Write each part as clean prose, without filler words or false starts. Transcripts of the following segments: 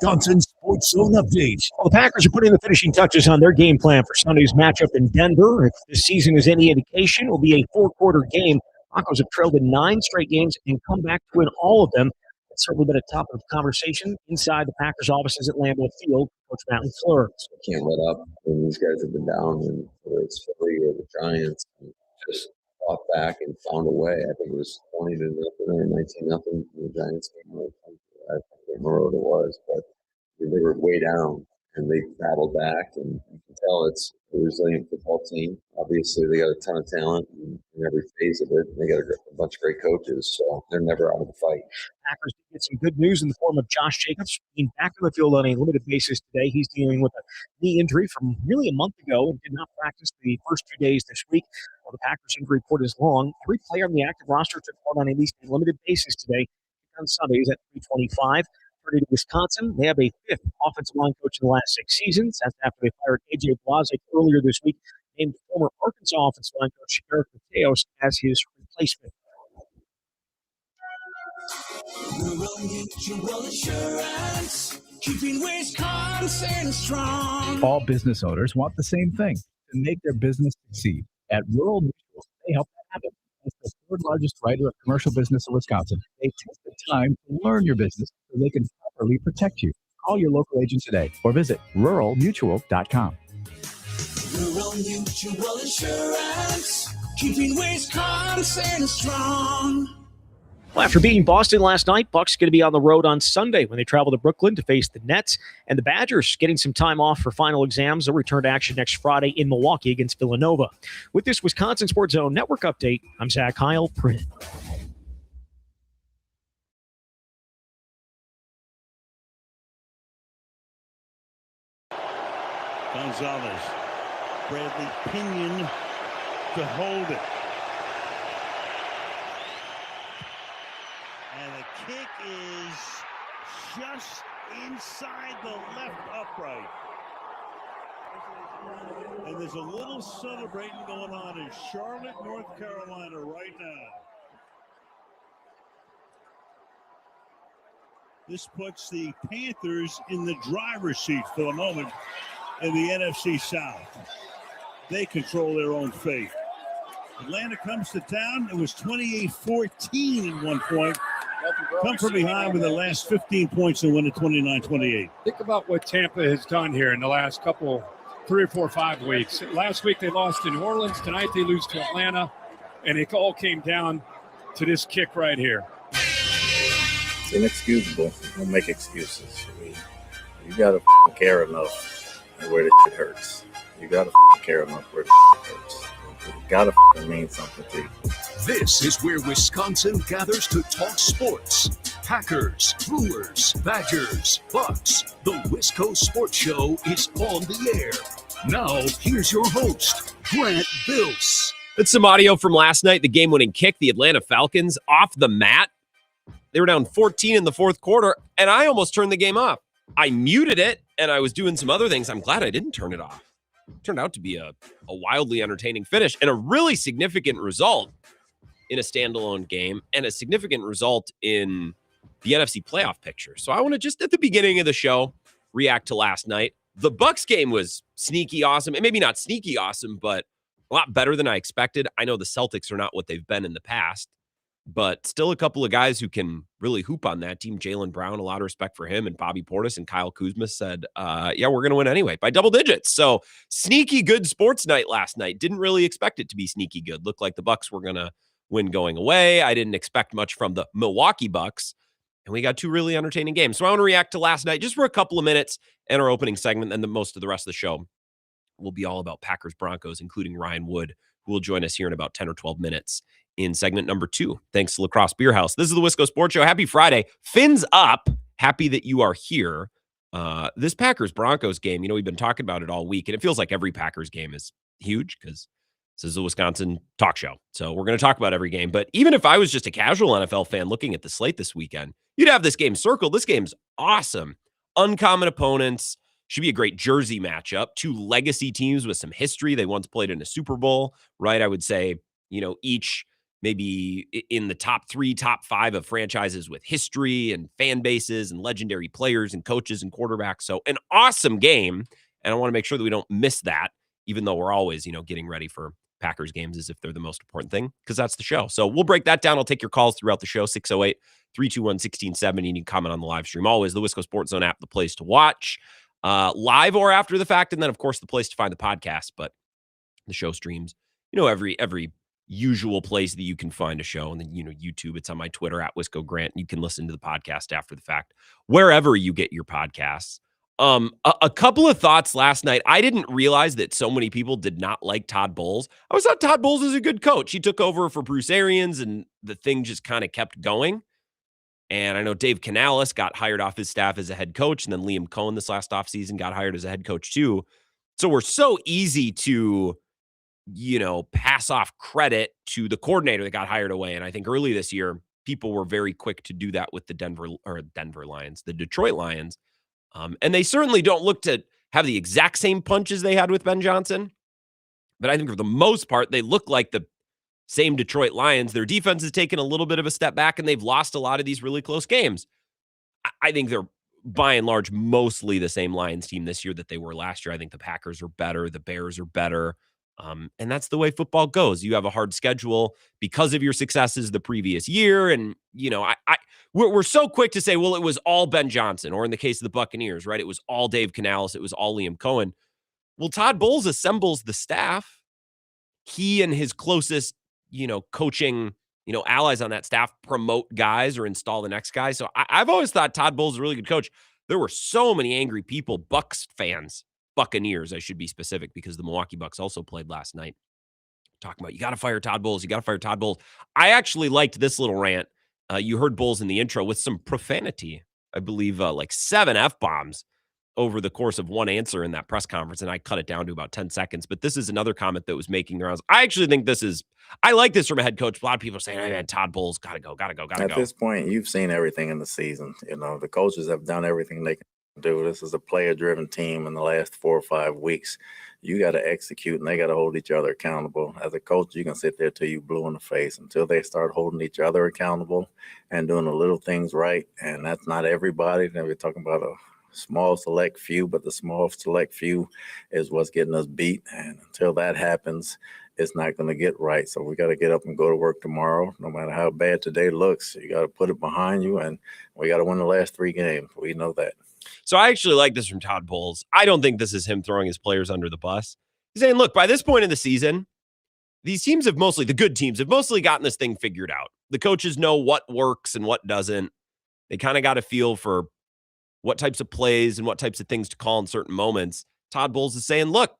Wisconsin Sports Zone update. Well, the Packers are putting the finishing touches on their game plan for Sunday's matchup in Denver. If this season is any indication, it will be a four-quarter game. Broncos have trailed in 9 straight games and come back to win all of them. It's certainly been a topic of conversation inside the Packers' offices at Lambeau Field. Coach Matt LaFleur. Can't let up when these guys have been down, and whether it's Philly or the Giants, and just fought back and found a way. I think it was 20-0 or 19-0 from the Giants game. I can't remember what it was, but they were way down and they battled back, and you can tell it's a resilient football team. Obviously, they got a ton of talent in every phase of it, and they got a bunch of great coaches, so they're never out of the fight. Packers did get some good news in the form of Josh Jacobs being back on the field on a limited basis today. He's dealing with a knee injury from really a month ago and did not practice the first 2 days this week. While the Packers injury report is long, every player on the active roster took part on at least a limited basis today. On Sundays at 3:25. To Wisconsin, they have a 5th offensive line coach in the last 6 seasons. That's after they fired A.J. Blazek earlier this week, named former Arkansas offensive line coach Eric Mateos as his replacement. Rural Mutual Insurance, keeping Wisconsin strong. All business owners want the same thing, to make their business succeed. At Rural Mutual, they help that happen. As the 3rd largest writer of commercial business in Wisconsin, they take the time to learn your business so they can properly protect you. Call your local agent today or visit ruralmutual.com. Rural Mutual Insurance, keeping Wisconsin strong. Well, after beating Boston last night, Bucs going to be on the road on Sunday when they travel to Brooklyn to face the Nets. And the Badgers getting some time off for final exams. They'll return to action next Friday in Milwaukee against Villanova. With this Wisconsin Sports Zone Network update, I'm Zach Heil. Print. Gonzalez, Bradley Pinion to hold it. And the kick is just inside the left upright. And there's a little celebrating going on in Charlotte, North Carolina right now. This puts the Panthers in the driver's seat for the moment in the NFC South. They control their own fate. Atlanta comes to town. It was 28-14 at one point. Come from behind with the last 15 points and win at 29-28. Think about what Tampa has done here in the last 3 or 4, 5 weeks. Last week they lost to New Orleans. Tonight they lose to Atlanta. And it all came down to this kick right here. It's inexcusable. Don't make excuses. I mean, you got to care enough where the shit hurts. You got to care enough where the shit hurts. It got to mean something to you. This is where Wisconsin gathers to talk sports. Packers, Brewers, Badgers, Bucks. The Wisco Sports Show is on the air. Now, here's your host, Grant Bills. That's some audio from last night, the game-winning kick, the Atlanta Falcons off the mat. They were down 14 in the 4th quarter, and I almost turned the game off. I muted it, and I was doing some other things. I'm glad I didn't turn it off. It turned out to be a wildly entertaining finish and a really significant result in a standalone game and a significant result in the NFC playoff picture. So I want to just at the beginning of the show react to last night. The Bucks game was sneaky awesome, and maybe not sneaky awesome, but a lot better than I expected. I know the Celtics are not what they've been in the past, but still a couple of guys who can really hoop on that team. Jaylen Brown, a lot of respect for him, and Bobby Portis and Kyle Kuzma said, yeah, we're going to win anyway by double digits. So sneaky good sports night last night. Didn't really expect it to be sneaky good. Looked like the Bucks were going to win going away. I didn't expect much from the Milwaukee Bucks, and we got 2 really entertaining games. So I want to react to last night just for a couple of minutes and our opening segment, and the most of the rest of the show will be all about Packers Broncos, including Ryan Wood, who will join us here in about 10 or 12 minutes in segment number 2. Thanks to La Crosse Bierhaus. This is the Wisco Sports Show. Happy Friday. Fins up. Happy that you are here. This Packers Broncos game, we've been talking about it all week, and it feels like every Packers game is huge because this is a Wisconsin talk show. So we're going to talk about every game. But even if I was just a casual NFL fan looking at the slate this weekend, you'd have this game circled. This game's awesome. Uncommon opponents. Should be a great jersey matchup. 2 legacy teams with some history. They once played in a Super Bowl, right? I would say, each maybe in the top 3, top 5 of franchises with history and fan bases and legendary players and coaches and quarterbacks. So an awesome game. And I want to make sure that we don't miss that, even though we're always, getting ready for Packers games as if they're the most important thing, because that's the show. So we'll break that down. I'll take your calls throughout the show, 608-321-1670. You can comment on the live stream. Always the Wisco Sports Zone app, the place to watch live or after the fact. And then, of course, the place to find the podcast. But the show streams, every usual place that you can find a show. And then, YouTube, it's on my Twitter at Wisco Grant. You can listen to the podcast after the fact, wherever you get your podcasts. A couple of thoughts last night. I didn't realize that so many people did not like Todd Bowles. I always thought Todd Bowles was a good coach. He took over for Bruce Arians, and the thing just kind of kept going. And I know Dave Canales got hired off his staff as a head coach, and then Liam Cohen this last offseason got hired as a head coach too. So we're so easy to, pass off credit to the coordinator that got hired away. And I think early this year, people were very quick to do that with the Detroit Lions. And they certainly don't look to have the exact same punches they had with Ben Johnson. But I think for the most part, they look like the same Detroit Lions. Their defense has taken a little bit of a step back, and they've lost a lot of these really close games. I think they're, by and large, mostly the same Lions team this year that they were last year. I think the Packers are better. The Bears are better. And that's the way football goes. You have a hard schedule because of your successes the previous year. And, we're so quick to say, well, it was all Ben Johnson, or in the case of the Buccaneers, right? It was all Dave Canales. It was all Liam Cohen. Well, Todd Bowles assembles the staff. He and his closest, coaching, allies on that staff promote guys or install the next guy. So I've always thought Todd Bowles is a really good coach. There were so many angry people, Buccaneers, I should be specific, because the Milwaukee Bucks also played last night, talking about, you got to fire Todd Bowles. You got to fire Todd Bowles. I actually liked this little rant. You heard Bowles in the intro with some profanity, I believe, like 7 F-bombs over the course of one answer in that press conference, and I cut it down to about 10 seconds. But this is another comment that was making the rounds. I actually think I like this from a head coach. A lot of people are saying, hey, man, Todd Bowles, gotta go. At this point, you've seen everything in the season. The coaches have done everything they can do. This is a player-driven team in the last 4 or 5 weeks. You got to execute, and they got to hold each other accountable. As a coach, you can sit there till you blue in the face until they start holding each other accountable and doing the little things right. And that's not everybody. Then we're talking about a small select few, but the small select few is what's getting us beat. And until that happens, it's not going to get right. So we got to get up and go to work tomorrow. No matter how bad today looks, you got to put it behind you, and we got to win the last 3 games. We know that. So I actually like this from Todd Bowles. I don't think this is him throwing his players under the bus. He's saying, look, by this point in the season, these teams the good teams have mostly gotten this thing figured out. The coaches know what works and what doesn't. They kind of got a feel for what types of plays and what types of things to call in certain moments. Todd Bowles is saying, look,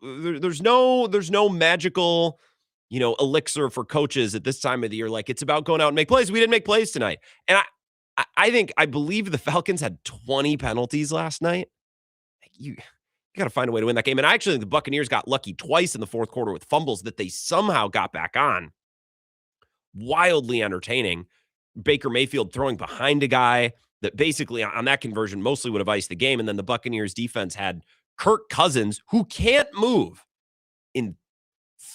there's no magical, elixir for coaches at this time of the year. Like, it's about going out and make plays. We didn't make plays tonight. And I believe the Falcons had 20 penalties last night. You got to find a way to win that game. And I actually think the Buccaneers got lucky twice in the fourth quarter with fumbles that they somehow got back on. Wildly entertaining. Baker Mayfield throwing behind a guy that basically on that conversion mostly would have iced the game. And then the Buccaneers defense had Kirk Cousins, who can't move, in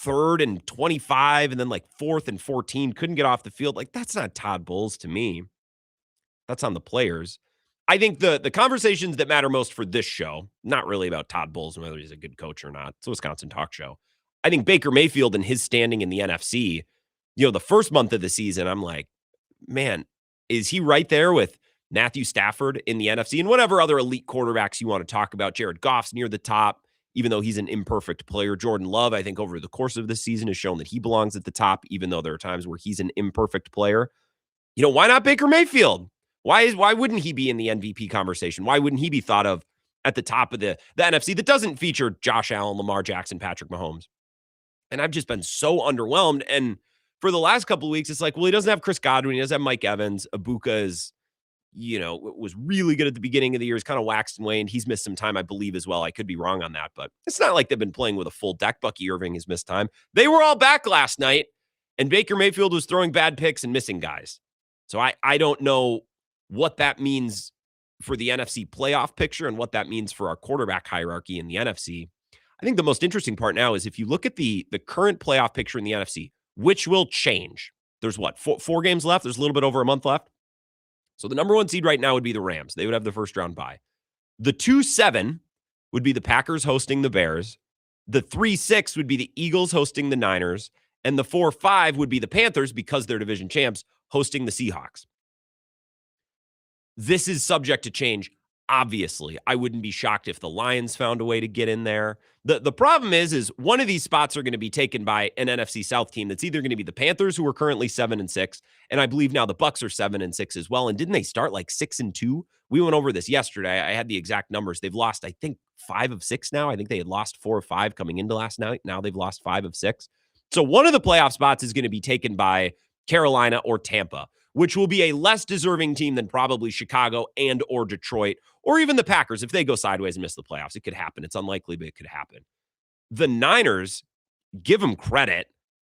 3rd and 25 and then like 4th and 14, couldn't get off the field. Like, that's not Todd Bowles to me. That's on the players. I think the conversations that matter most for this show, not really about Todd Bowles and whether he's a good coach or not. It's a Wisconsin talk show. I think Baker Mayfield and his standing in the NFC, the first month of the season, I'm like, man, is he right there with Matthew Stafford in the NFC and whatever other elite quarterbacks you want to talk about? Jared Goff's near the top, even though he's an imperfect player. Jordan Love, I think over the course of this season has shown that he belongs at the top, even though there are times where he's an imperfect player. Why not Baker Mayfield? Why wouldn't he be in the MVP conversation? Why wouldn't he be thought of at the top of the NFC that doesn't feature Josh Allen, Lamar Jackson, Patrick Mahomes? And I've just been so underwhelmed. And for the last couple of weeks, it's like, well, he doesn't have Chris Godwin. He doesn't have Mike Evans. Ibuka is, was really good at the beginning of the year. He's kind of waxed and waned. He's missed some time, I believe, as well. I could be wrong on that, but it's not like they've been playing with a full deck. Bucky Irving has missed time. They were all back last night, and Baker Mayfield was throwing bad picks and missing guys. So I don't know what that means for the NFC playoff picture and what that means for our quarterback hierarchy in the NFC. I think the most interesting part now is if you look at the current playoff picture in the NFC, which will change. There's what, four games left? There's a little bit over a month left. So the number 1 seed right now would be the Rams. They would have the first round bye. The 2-7 would be the Packers hosting the Bears. The 3-6 would be the Eagles hosting the Niners. And the 4-5 would be the Panthers, because they're division champs, hosting the Seahawks. This is subject to change, obviously. I wouldn't be shocked if the Lions found a way to get in there. The problem is one of these spots are going to be taken by an NFC South team that's either going to be the Panthers, who are currently 7-6, and I believe now the Bucs are 7-6 as well. And didn't they start like 6-2? We went over this yesterday. I had the exact numbers. They've lost, I think, 5 of 6 now. I think they had lost 4 or 5 coming into last night. Now they've lost 5 of 6. So one of the playoff spots is going to be taken by Carolina or Tampa, which will be a less deserving team than probably Chicago and or Detroit, or even the Packers. If they go sideways and miss the playoffs, it could happen. It's unlikely, but it could happen. The Niners, give them credit.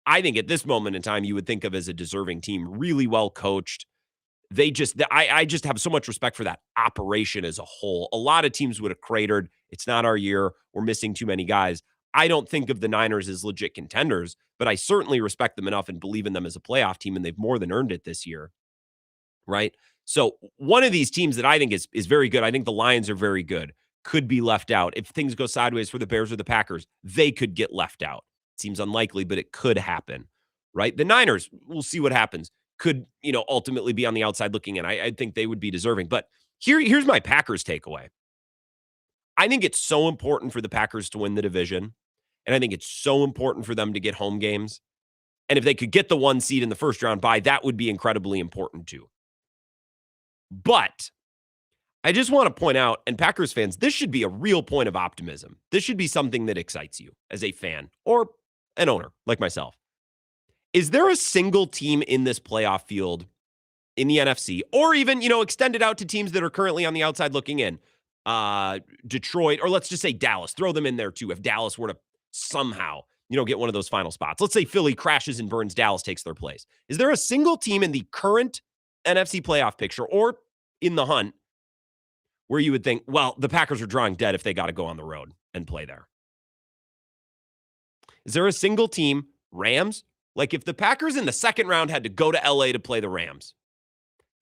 I think at this moment in time, you would think of as a deserving team, really well coached. I just have so much respect for that operation as a whole. A lot of teams would have cratered. It's not our year. We're missing too many guys. I don't think of the Niners as legit contenders, but I certainly respect them enough and believe in them as a playoff team, and they've more than earned it this year, right? So one of these teams that I think is very good, I think the Lions are very good, could be left out. If things go sideways for the Bears or the Packers, they could get left out. Seems unlikely, but it could happen, right? The Niners, we'll see what happens, could, ultimately be on the outside looking in. I think they would be deserving. But here's my Packers takeaway. I think it's so important for the Packers to win the division. And I think it's so important for them to get home games. And if they could get the 1 seed in the first round bye, that would be incredibly important too. But I just want to point out, and Packers fans, this should be a real point of optimism. This should be something that excites you as a fan or an owner like myself. Is there a single team in this playoff field in the NFC, or even, extended out to teams that are currently on the outside looking in? Detroit, or let's just say Dallas. Throw them in there too if Dallas were to somehow, get one of those final spots. Let's say Philly crashes and burns, Dallas takes their place. Is there a single team in the current NFC playoff picture or in the hunt where you would think, well, the Packers are drawing dead if they got to go on the road and play there? Is there a single team, Rams? Like if the Packers in the second round had to go to LA to play the Rams,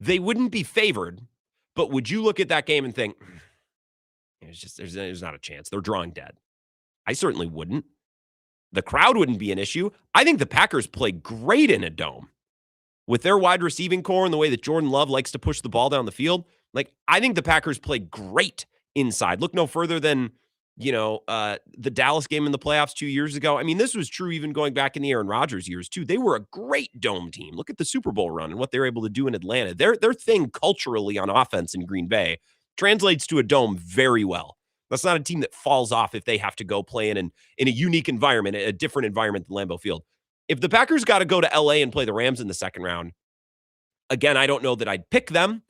they wouldn't be favored, but would you look at that game and think, there's not a chance. They're drawing dead. I certainly wouldn't. The crowd wouldn't be an issue. I think the Packers play great in a dome with their wide receiving core and the way that Jordan Love likes to push the ball down the field. Like, I think the Packers play great inside. Look no further than, the Dallas game in the playoffs 2 years ago. I mean, this was true even going back in the Aaron Rodgers years too. They were a great dome team. Look at the Super Bowl run and what they were able to do in Atlanta. Their thing culturally on offense in Green Bay translates to a dome very well. That's not a team that falls off if they have to go play in a unique environment, a different environment than Lambeau Field. If the Packers got to go to LA and play the Rams in the second round, again, I don't know that I'd pick them.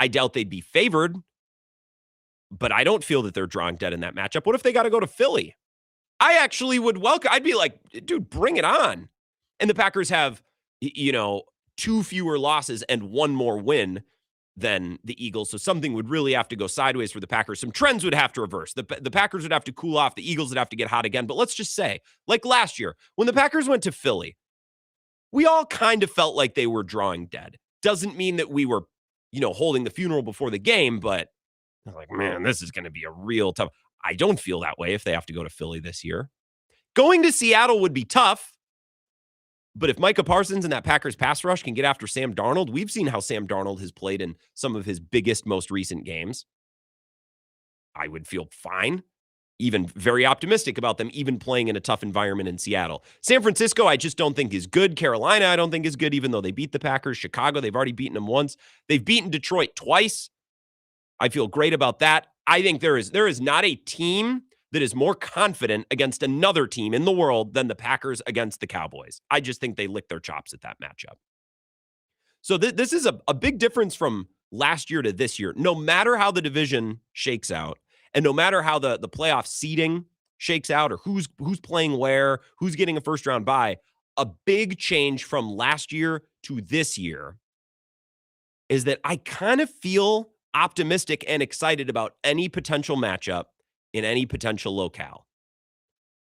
I doubt they'd be favored, but I don't feel that they're drawing dead in that matchup. What if they got to go to Philly? I actually would welcome. I'd be like, dude, bring it on. And the Packers have, 2 fewer losses and 1 more win than the Eagles. So something would really have to go sideways for the Packers. Some trends would have to reverse. The Packers would have to cool off. The Eagles would have to get hot again. But let's just say, like last year, when the Packers went to Philly, we all kind of felt like they were drawing dead. Doesn't mean that we were, holding the funeral before the game, but I was like, man, this is going to be a real tough. I don't feel that way if they have to go to Philly this year. Going to Seattle would be tough. But if Micah Parsons and that Packers pass rush can get after Sam Darnold, we've seen how Sam Darnold has played in some of his biggest, most recent games. I would feel fine, even very optimistic about them even playing in a tough environment in Seattle. San Francisco, I just don't think is good. Carolina, I don't think is good, even though they beat the Packers. Chicago, they've already beaten them once. They've beaten Detroit twice. I feel great about that. I think there is not a team that is more confident against another team in the world than the Packers against the Cowboys. I just think they lick their chops at that matchup. So this is a big difference from last year to this year. No matter how the division shakes out, and no matter how the playoff seeding shakes out, or who's playing where, who's getting a first round bye, a big change from last year to this year is that I kind of feel optimistic and excited about any potential matchup in any potential locale.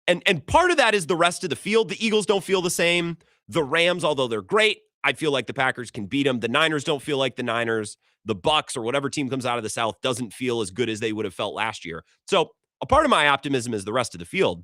And part of that is the rest of the field. The Eagles don't feel the same. The Rams, although they're great, I feel like the Packers can beat them. The Niners don't feel like the Niners. The Bucks or whatever team comes out of the South doesn't feel as good as they would have felt last year. So a part of my optimism is the rest of the field.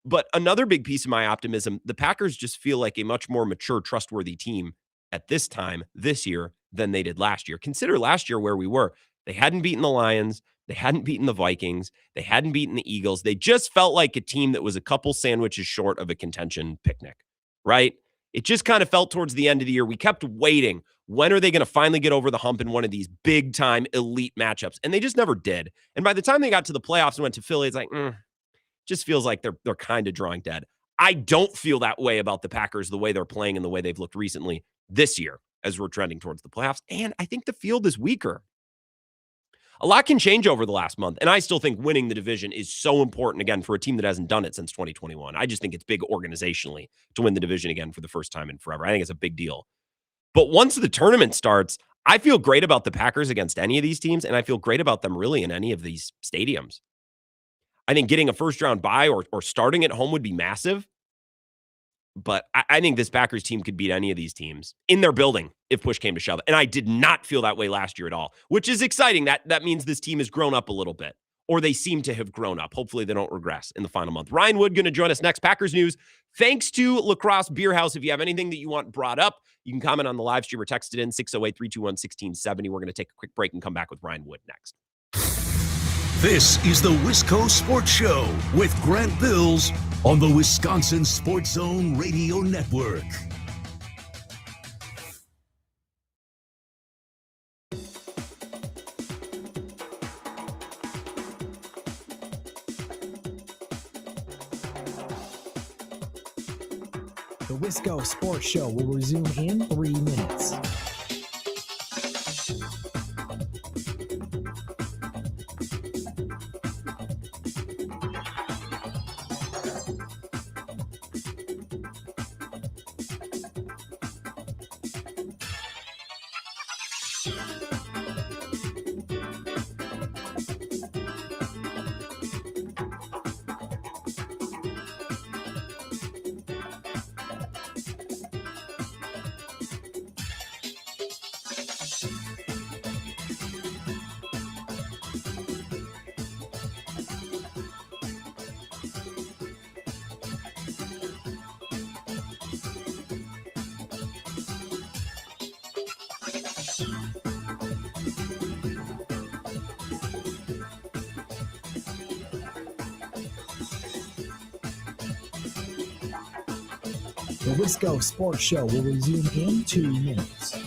But another big piece of my optimism, the Packers just feel like a much more mature, trustworthy team at this time this year than they did last year. Consider last year where we were. They hadn't beaten the Lions. They hadn't beaten the Vikings. They hadn't beaten the Eagles. They just felt like a team that was a couple sandwiches short of a contention picnic, right? It just kind of felt towards the end of the year. We kept waiting. When are they going to finally get over the hump in one of these big time elite matchups? And they just never did. And by the time they got to the playoffs and went to Philly, it's like, just feels like they're kind of drawing dead. I don't feel that way about the Packers, the way they're playing and the way they've looked recently this year as we're trending towards the playoffs. And I think the field is weaker. A lot can change over the last month. And I still think winning the division is so important, again, for a team that hasn't done it since 2021. I just think it's big organizationally to win the division again for the first time in forever. I think it's a big deal. But once the tournament starts, I feel great about the Packers against any of these teams, and I feel great about them really in any of these stadiums. I think getting a first-round bye or starting at home would be massive. But I think this Packers team could beat any of these teams in their building if push came to shove. And I did not feel that way last year at all, which is exciting. That means this team has grown up a little bit, or they seem to have grown up. Hopefully they don't regress in the final month. Ryan Wood going to join us next. Packers news. Thanks to Crosse Bierhaus. If you have anything that you want brought up, you can comment on the live stream or text it in 608-321-1670. We're going to take a quick break and come back with Ryan Wood next. This is the Wisco Sports Show with Grant Bills on the Wisconsin Sports Zone Radio Network. The Wisco Sports Show will resume in 3 minutes. The Wisco Sports Show will resume in 2 minutes.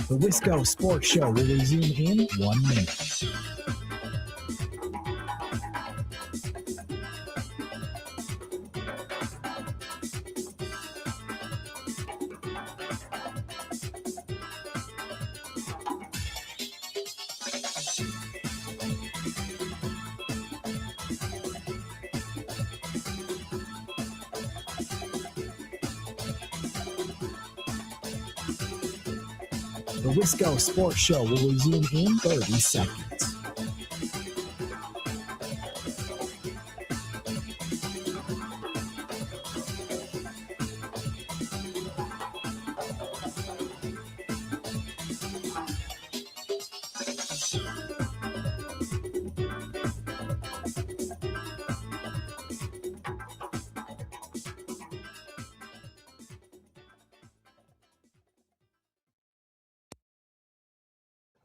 The Wisco Sports Show will resume in 1 minute. The Wisco Sports Show will resume in 30 seconds.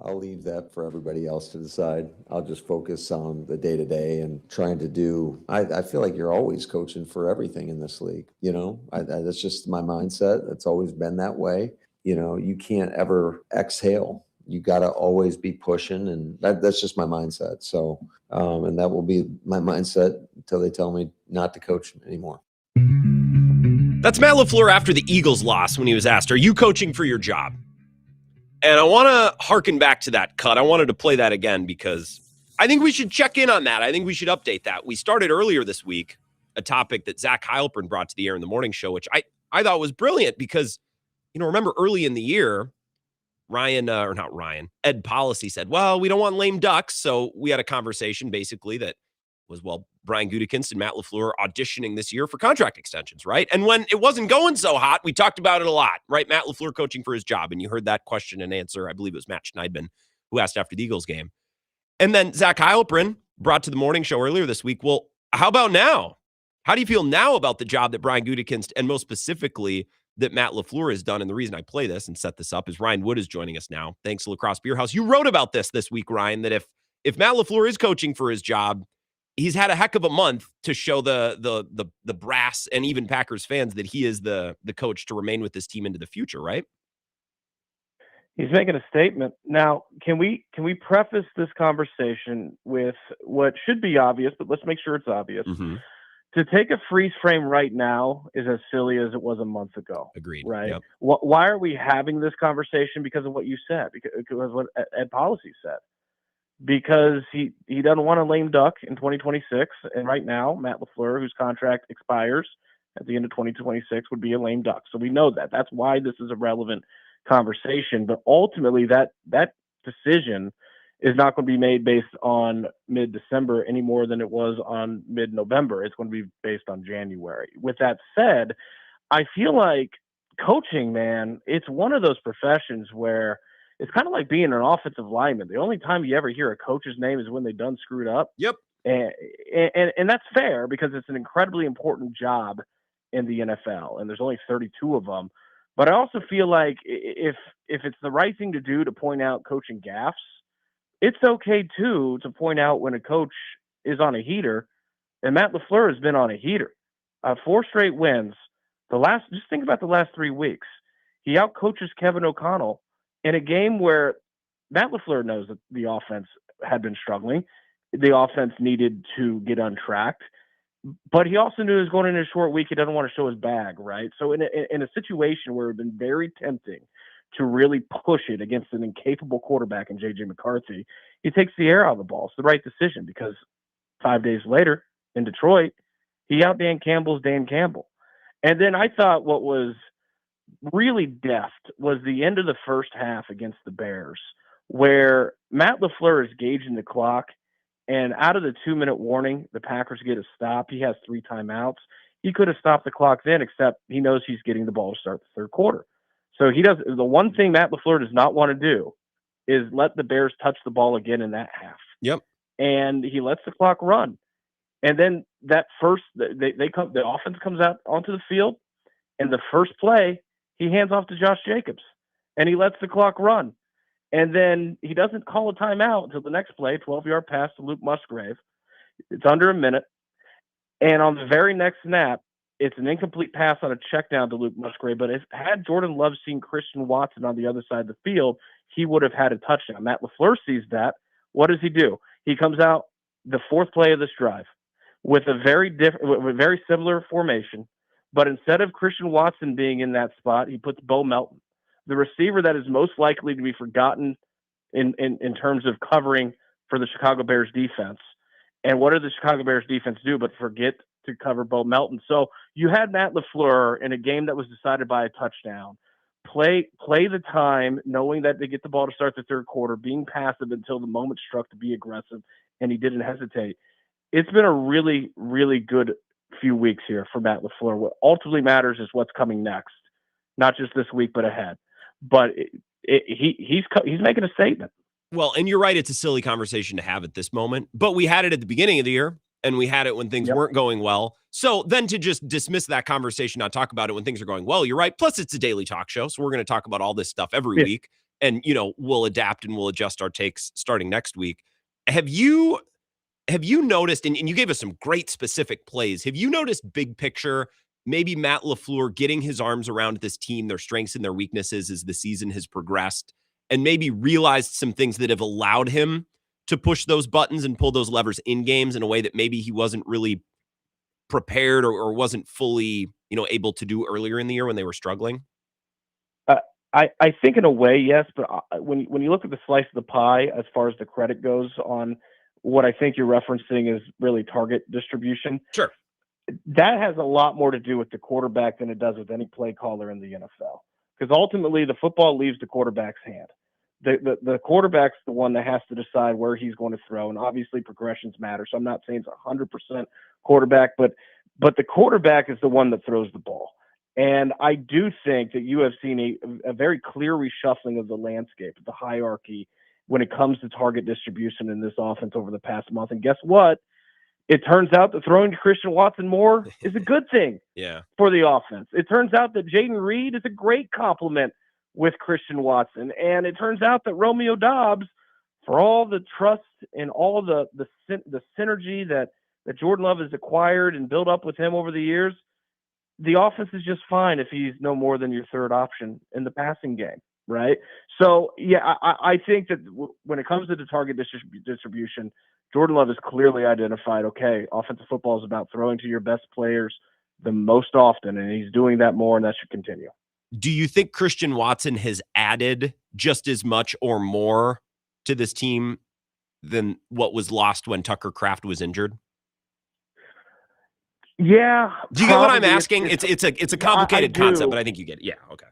I'll leave that for everybody else to decide. I'll just focus on the day to day and trying to do. I feel like you're always coaching for everything in this league. That's just my mindset. It's always been that way. You can't ever exhale. You got to always be pushing, and that's just my mindset. So, and that will be my mindset until they tell me not to coach anymore. That's Matt LaFleur after the Eagles loss when he was asked, are you coaching for your job? And I want to harken back to that cut. I wanted to play that again because I think we should check in on that. I think we should update that. We started earlier this week a topic that Zach Heilprin brought to the air in the morning show, which I thought was brilliant because, remember early in the year, Ed Policy said, well, we don't want lame ducks. So we had a conversation basically that was, Brian Gutekunst and Matt LaFleur auditioning this year for contract extensions, right? And when it wasn't going so hot, we talked about it a lot, right? Matt LaFleur coaching for his job. And you heard that question and answer. I believe it was Matt Schneidman who asked after the Eagles game. And then Zach Heilprin brought to the morning show earlier this week, well, how about now? How do you feel now about the job that Brian Gutekunst and most specifically that Matt LaFleur has done? And the reason I play this and set this up is Ryan Wood is joining us now. Thanks to La Crosse Bierhaus. You wrote about this week, Ryan, that if Matt LaFleur is coaching for his job, he's had a heck of a month to show the brass and even Packers fans that he is the coach to remain with this team into the future, right? He's making a statement. Now, can we preface this conversation with what should be obvious, but let's make sure it's obvious. Mm-hmm. To take a freeze frame right now is as silly as it was a month ago. Agreed. Right? Yep. Why are we having this conversation? Because of what you said. Because what Ed Policy said. Because he doesn't want a lame duck in 2026. And right now, Matt LaFleur, whose contract expires at the end of 2026, would be a lame duck. So we know that. That's why this is a relevant conversation. But ultimately, that decision is not going to be made based on mid-December any more than it was on mid-November. It's going to be based on January. With that said, I feel like coaching, man, it's one of those professions where it's kind of like being an offensive lineman. The only time you ever hear a coach's name is when they done screwed up. Yep. And that's fair because it's an incredibly important job in the NFL, and there's only 32 of them. But I also feel like if it's the right thing to do to point out coaching gaffes, it's okay too to point out when a coach is on a heater, and Matt LaFleur has been on a heater. 4 straight wins. Just think about the last 3 weeks. He outcoaches Kevin O'Connell in a game where Matt LaFleur knows that the offense had been struggling. The offense needed to get untracked. But he also knew he was going into a short week. He doesn't want to show his bag, right? So in a situation where it had been very tempting to really push it against an incapable quarterback in J.J. McCarthy, he takes the air out of the ball. It's the right decision because 5 days later in Detroit, he out-Dan Campbell's Dan Campbell. And then I thought what was really deft was the end of the first half against the Bears, where Matt LaFleur is gauging the clock, and out of the 2-minute warning, the Packers get a stop. He has 3 timeouts. He could have stopped the clock then, except he knows he's getting the ball to start the third quarter. So the one thing Matt LaFleur does not want to do is let the Bears touch the ball again in that half. Yep. And he lets the clock run. And then the offense comes out onto the field, and the first play, he hands off to Josh Jacobs, and he lets the clock run. And then he doesn't call a timeout until the next play, 12-yard pass to Luke Musgrave. It's under a minute. And on the very next snap, it's an incomplete pass on a check down to Luke Musgrave. But had Jordan Love seen Christian Watson on the other side of the field, he would have had a touchdown. Matt LaFleur sees that. What does he do? He comes out the 4th play of this drive with a very similar formation. But instead of Christian Watson being in that spot, he puts Bo Melton, the receiver that is most likely to be forgotten in terms of covering for the Chicago Bears defense. And what did the Chicago Bears defense do but forget to cover Bo Melton? So you had Matt LaFleur in a game that was decided by a touchdown. Play the time, knowing that they get the ball to start the third quarter, being passive until the moment struck to be aggressive, and he didn't hesitate. It's been a really, really good few weeks here for Matt LaFleur. What ultimately matters is what's coming next, not just this week, but ahead. But he's making a statement. Well, and you're right. It's a silly conversation to have at this moment, but we had it at the beginning of the year and we had it when things weren't going well. So then to just dismiss that conversation, not talk about it when things are going well, you're right. Plus it's a daily talk show. So we're going to talk about all this stuff every week. and we'll adapt and we'll adjust our takes starting next week. Have you noticed, and you gave us some great specific plays, have you noticed big picture, maybe Matt LaFleur getting his arms around this team, their strengths and their weaknesses as the season has progressed, and maybe realized some things that have allowed him to push those buttons and pull those levers in games in a way that maybe he wasn't really prepared or wasn't fully, able to do earlier in the year when they were struggling? I think in a way, yes, but when you look at the slice of the pie, as far as the credit goes on what I think you're referencing is really target distribution. Sure. That has a lot more to do with the quarterback than it does with any play caller in the NFL. Because ultimately the football leaves the quarterback's hand. The quarterback's the one that has to decide where he's going to throw, and obviously progressions matter. So I'm not saying it's 100% quarterback, but the quarterback is the one that throws the ball. And I do think that you have seen a very clear reshuffling of the landscape, the hierarchy, when it comes to target distribution in this offense over the past month. And guess what? It turns out that throwing to Christian Watson more is a good thing for the offense. It turns out that Jaden Reed is a great compliment with Christian Watson. And it turns out that Romeo Doubs, for all the trust and all the synergy that Jordan Love has acquired and built up with him over the years, the offense is just fine if he's no more than your third option in the passing game, right? So, yeah, I think that when it comes to the target distribution, Jordan Love has clearly identified, okay, offensive football is about throwing to your best players the most often, and he's doing that more, and that should continue. Do you think Christian Watson has added just as much or more to this team than what was lost when Tucker Kraft was injured? Yeah. Do you get what I'm asking? It's a complicated concept, but I think you get it. Yeah. Okay.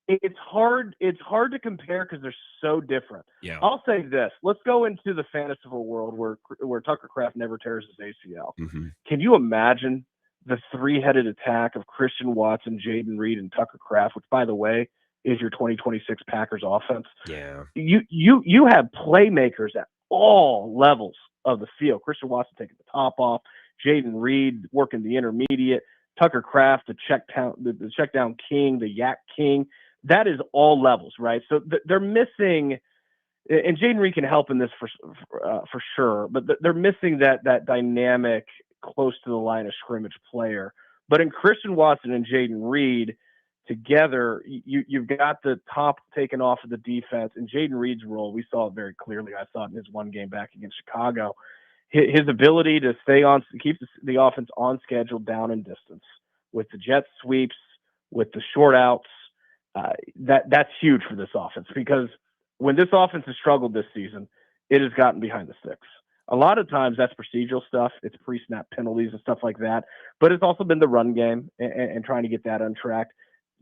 It's hard to compare because they're so different. Yeah. I'll say this. Let's go into the fanciful world where Tucker Kraft never tears his ACL. Mm-hmm. Can you imagine the three-headed attack of Christian Watson, Jaden Reed, and Tucker Kraft, which, by the way, is your 2026 Packers offense? Yeah. You have playmakers at all levels of the field. Christian Watson taking the top off, Jaden Reed working the intermediate, Tucker Kraft, the check down king, the yak king. That is all levels, right? So they're missing, and Jaden Reed can help in this for sure, but they're missing that dynamic, close to the line of scrimmage player. But in Christian Watson and Jaden Reed together, you've got the top taken off of the defense. In Jaden Reed's role, we saw it very clearly. I saw it in his one game back against Chicago. His ability to keep the offense on schedule, down in distance, with the jet sweeps, with the short outs. That's huge for this offense, because when this offense has struggled this season, it has gotten behind the sticks. A lot of times that's procedural stuff. It's pre-snap penalties and stuff like that. But it's also been the run game and trying to get that on track.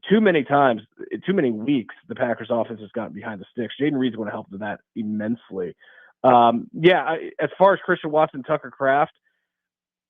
Too many times, too many weeks, the Packers offense has gotten behind the sticks. Jaden Reed's going to help with that immensely. As far as Christian Watson, Tucker Kraft,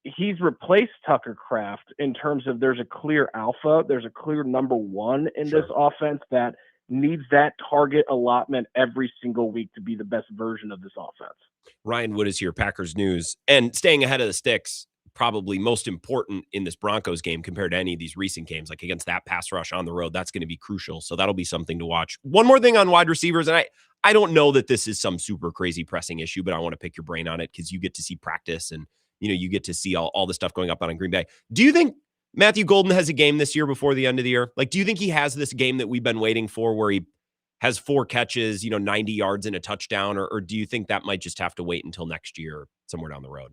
he's replaced Tucker Kraft in terms of there's a clear alpha, there's a clear number one in this offense that needs that target allotment every single week to be the best version of this offense. Ryan Wood is here, Packers News. And staying ahead of the sticks, probably most important in this Broncos game compared to any of these recent games, like against that pass rush on the road. That's going to be crucial. So that'll be something to watch. One more thing on wide receivers, and I don't know that this is some super crazy pressing issue, but I want to pick your brain on it because you get to see practice and you get to see all the stuff going up on Green Bay. Do you think Matthew Golden has a game this year before the end of the year? Like, do you think he has this game that we've been waiting for where he has 4 catches, 90 yards and a touchdown, or do you think that might just have to wait until next year, somewhere down the road?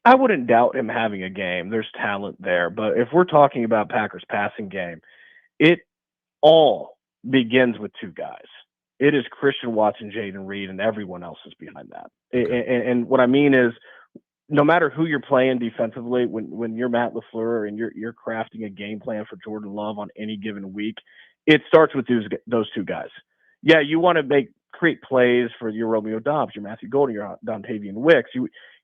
I wouldn't doubt him having a game. There's talent there. But if we're talking about Packers passing game, it all begins with 2 guys. It is Christian Watson, Jaden Reed, and everyone else is behind that. Okay. And what I mean is, no matter who you're playing defensively, when you're Matt LaFleur and you're crafting a game plan for Jordan Love on any given week, it starts with those 2 guys. Yeah, you want to create plays for your Romeo Doubs, your Matthew Golden, your Dontavian Wicks.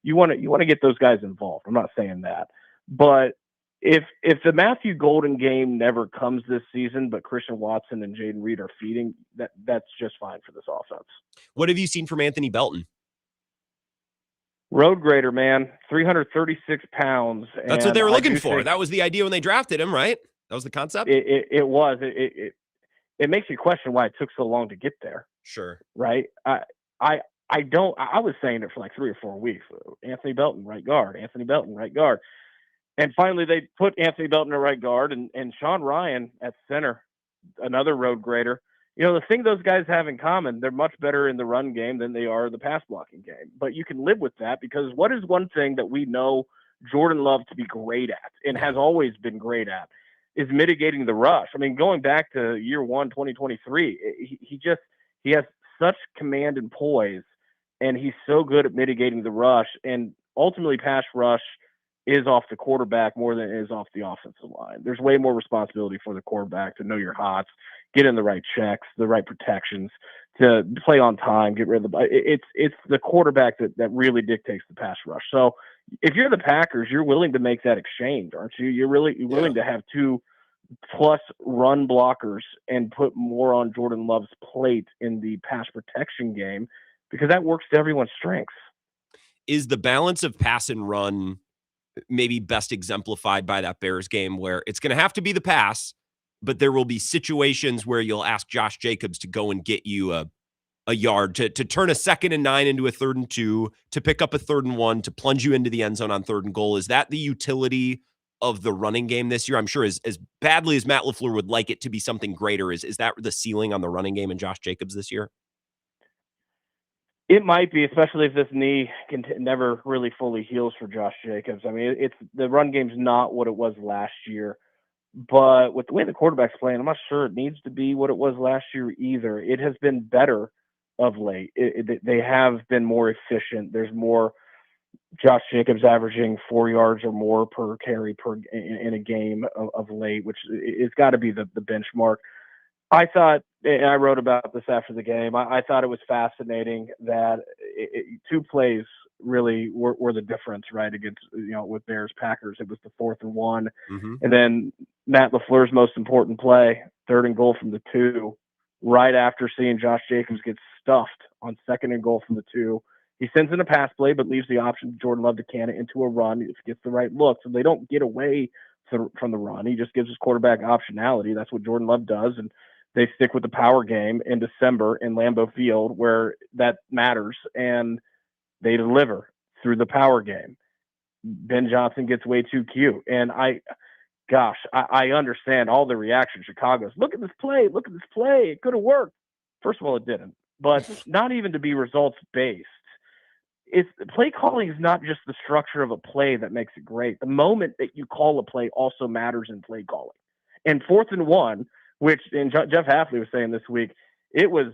You want to get those guys involved. I'm not saying that, but if the Matthew Golden game never comes this season, but Christian Watson and Jaden Reed are feeding, that's just fine for this offense. What have you seen from Anthony Belton? Road grader, man, 336 pounds. That's what they were looking for. That was the idea when they drafted him, right? That was the concept. It was. it makes you question why it took so long to get there. Sure. Right. I was saying it for like 3 or 4 weeks. Anthony Belton, right guard. Anthony Belton, right guard. And finally, they put Anthony Belton at right guard and Sean Ryan at center, another road grader. You know, the thing those guys have in common, they're much better in the run game than they are the pass blocking game. But you can live with that because what is one thing that we know Jordan Love to be great at and has always been great at is mitigating the rush. I mean, going back to year 1, 2023, he has such command and poise, and he's so good at mitigating the rush. And ultimately, pass rush is off the quarterback more than it is off the offensive line. There's way more responsibility for the quarterback to know your hots, get in the right checks, the right protections, to play on time, get rid of the. It's the quarterback that really dictates the pass rush. So if you're the Packers, you're willing to make that exchange, aren't you? You're willing to have 2+ run blockers and put more on Jordan Love's plate in the pass protection game because that works to everyone's strengths. Is the balance of pass and run maybe best exemplified by that Bears game where it's going to have to be the pass, but there will be situations where you'll ask Josh Jacobs to go and get you a yard, to turn a 2nd and 9 into a 3rd and 2, to pick up a 3rd and 1, to plunge you into the end zone on 3rd and goal. Is that the utility of the running game this year? I'm sure as badly as Matt LaFleur would like it to be something greater, is that the ceiling on the running game and Josh Jacobs this year? It might be, especially if this knee never really fully heals for Josh Jacobs. I mean, it's the run game's not what it was last year, but with the way the quarterback's playing, I'm not sure it needs to be what it was last year either. It has been better of late. They have been more efficient. There's more Josh Jacobs averaging 4 yards or more per carry in a game of late, which it's got to be the benchmark. I thought, and I wrote about this after the game, I thought it was fascinating that 2 plays really were the difference, right, against, with Bears Packers. It was the 4th and 1. Mm-hmm. And then Matt LaFleur's most important play, 3rd and goal from the 2, right after seeing Josh Jacobs get stuffed on 2nd and goal from the 2. He sends in a pass play, but leaves the option to Jordan Love to can it into a run if he gets the right look. So they don't get away from the run. He just gives his quarterback optionality. That's what Jordan Love does. And they stick with the power game in December in Lambeau Field where that matters, and they deliver through the power game. Ben Johnson gets way too cute. And I understand all the reaction. Chicago's, look at this play. It could have worked. First of all, it didn't. But not even to be results-based. Play calling is not just the structure of a play that makes it great. The moment that you call a play also matters in play calling. And 4th and 1, which Jeff Hafley was saying this week, it was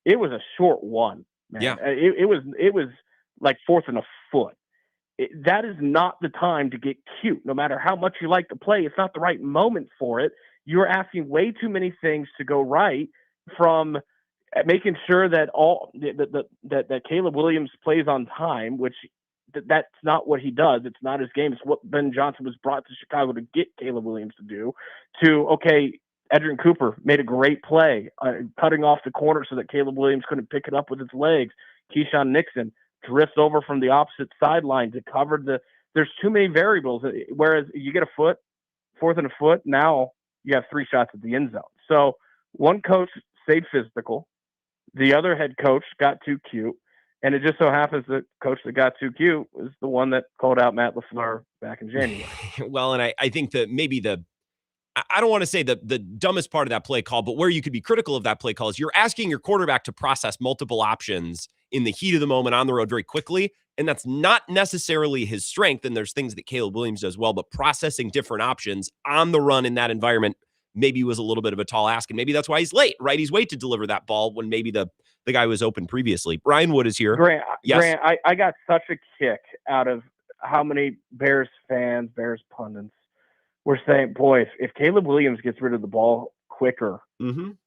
a short one, man. Yeah. It was like 4th and a foot. That is not the time to get cute. No matter how much you like to play, it's not the right moment for it. You're asking way too many things to go right, from making sure that that Caleb Williams plays on time, which that's not what he does. It's not his game. It's what Ben Johnson was brought to Chicago to get Caleb Williams to do. Edgerrin Cooper made a great play, cutting off the corner so that Caleb Williams couldn't pick it up with his legs. Keyshawn Nixon drifts over from the opposite sideline to cover there's too many variables. Whereas you get a foot, 4th and a foot, now you have 3 shots at the end zone. So one coach stayed physical. The other head coach got too cute. And it just so happens that coach that got too cute was the one that called out Matt LaFleur back in January. Well, and I think that maybe I don't want to say the dumbest part of that play call, but where you could be critical of that play call is you're asking your quarterback to process multiple options in the heat of the moment on the road very quickly. And that's not necessarily his strength. And there's things that Caleb Williams does well, but processing different options on the run in that environment maybe was a little bit of a tall ask. And maybe that's why he's late, right? He's late to deliver that ball when maybe the guy was open previously. Brian Wood is here. Grant, yes. Grant, I got such a kick out of how many Bears fans, Bears pundits were saying, boy, if Caleb Williams gets rid of the ball quicker,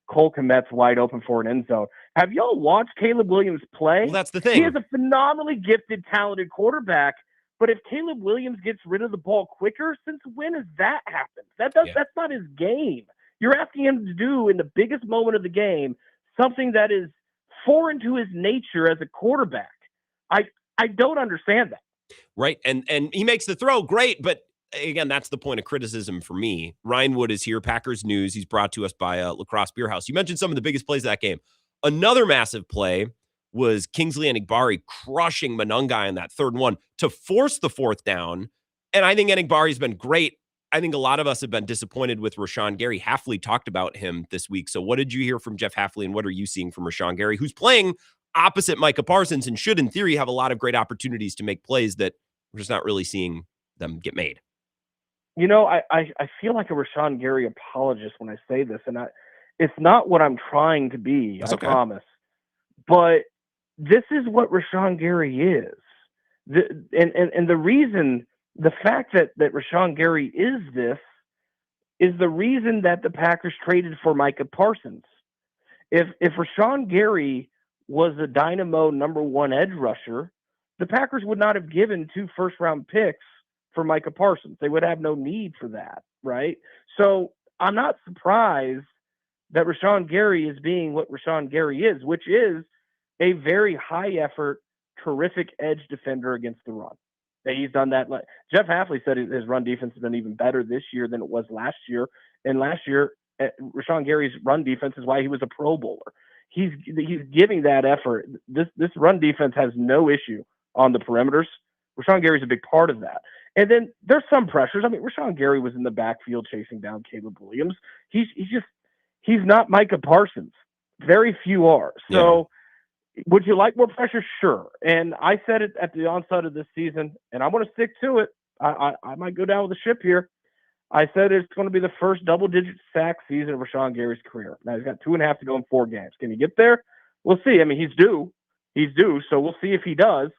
Cole Kmet's wide open for an end zone. Have y'all watched Caleb Williams play? Well, that's the thing. He is a phenomenally gifted, talented quarterback. But if Caleb Williams gets rid of the ball quicker, since when has that happened? That's not his game. You're asking him to do, in the biggest moment of the game, something that is foreign to his nature as a quarterback. I don't understand that. Right. And he makes the throw. Great. But again, that's the point of criticism for me. Ryan Wood is here, Packers News. He's brought to us by Crosse Bierhaus. You mentioned some of the biggest plays of that game. Another massive play was Kingsley Enagbari crushing Monungai in that 3rd and 1 to force the 4th down. And I think Enagbari's been great. I think a lot of us have been disappointed with Rashawn Gary. Hafley talked about him this week. So what did you hear from Jeff Hafley, and what are you seeing from Rashawn Gary, who's playing opposite Micah Parsons and should, in theory, have a lot of great opportunities to make plays that we're just not really seeing them get made? You know, I feel like a Rashawn Gary apologist when I say this, and it's not what I'm trying to be, I promise. But this is what Rashawn Gary is. And the reason, the fact that Rashawn Gary is this is the reason that the Packers traded for Micah Parsons. If Rashawn Gary was a dynamo number 1 edge rusher, the Packers would not have given 2 first-round picks for Micah Parsons. They would have no need for that, right? So I'm not surprised that Rashawn Gary is being what Rashawn Gary is, which is a very high-effort, terrific edge defender against the run. He's done that. Jeff Hafley said his run defense has been even better this year than it was last year. And last year, Rashawn Gary's run defense is why he was a Pro Bowler. He's giving that effort. This run defense has no issue on the perimeters. Rashawn Gary's a big part of that. And then there's some pressures. I mean, Rashawn Gary was in the backfield chasing down Caleb Williams. He's not Micah Parsons. Very few are. So would you like more pressure? Sure. And I said it at the onset of this season, and I'm going to stick to it. I might go down with the ship here. I said it's going to be the first double-digit sack season of Rashawn Gary's career. Now, he's got 2.5 to go in 4 games. Can he get there? We'll see. I mean, he's due. So we'll see if he does.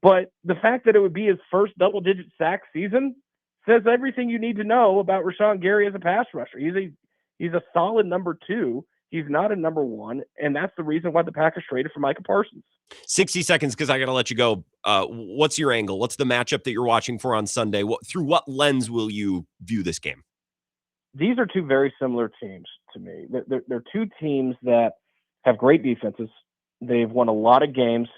But the fact that it would be his first double-digit sack season says everything you need to know about Rashawn Gary as a pass rusher. He's a solid number 2. He's not a number 1, and that's the reason why the Packers traded for Micah Parsons. 60 seconds, because I got to let you go. What's your angle? What's the matchup that you're watching for on Sunday? Through what lens will you view this game? These are 2 very similar teams to me. They're 2 teams that have great defenses. They've won a lot of games.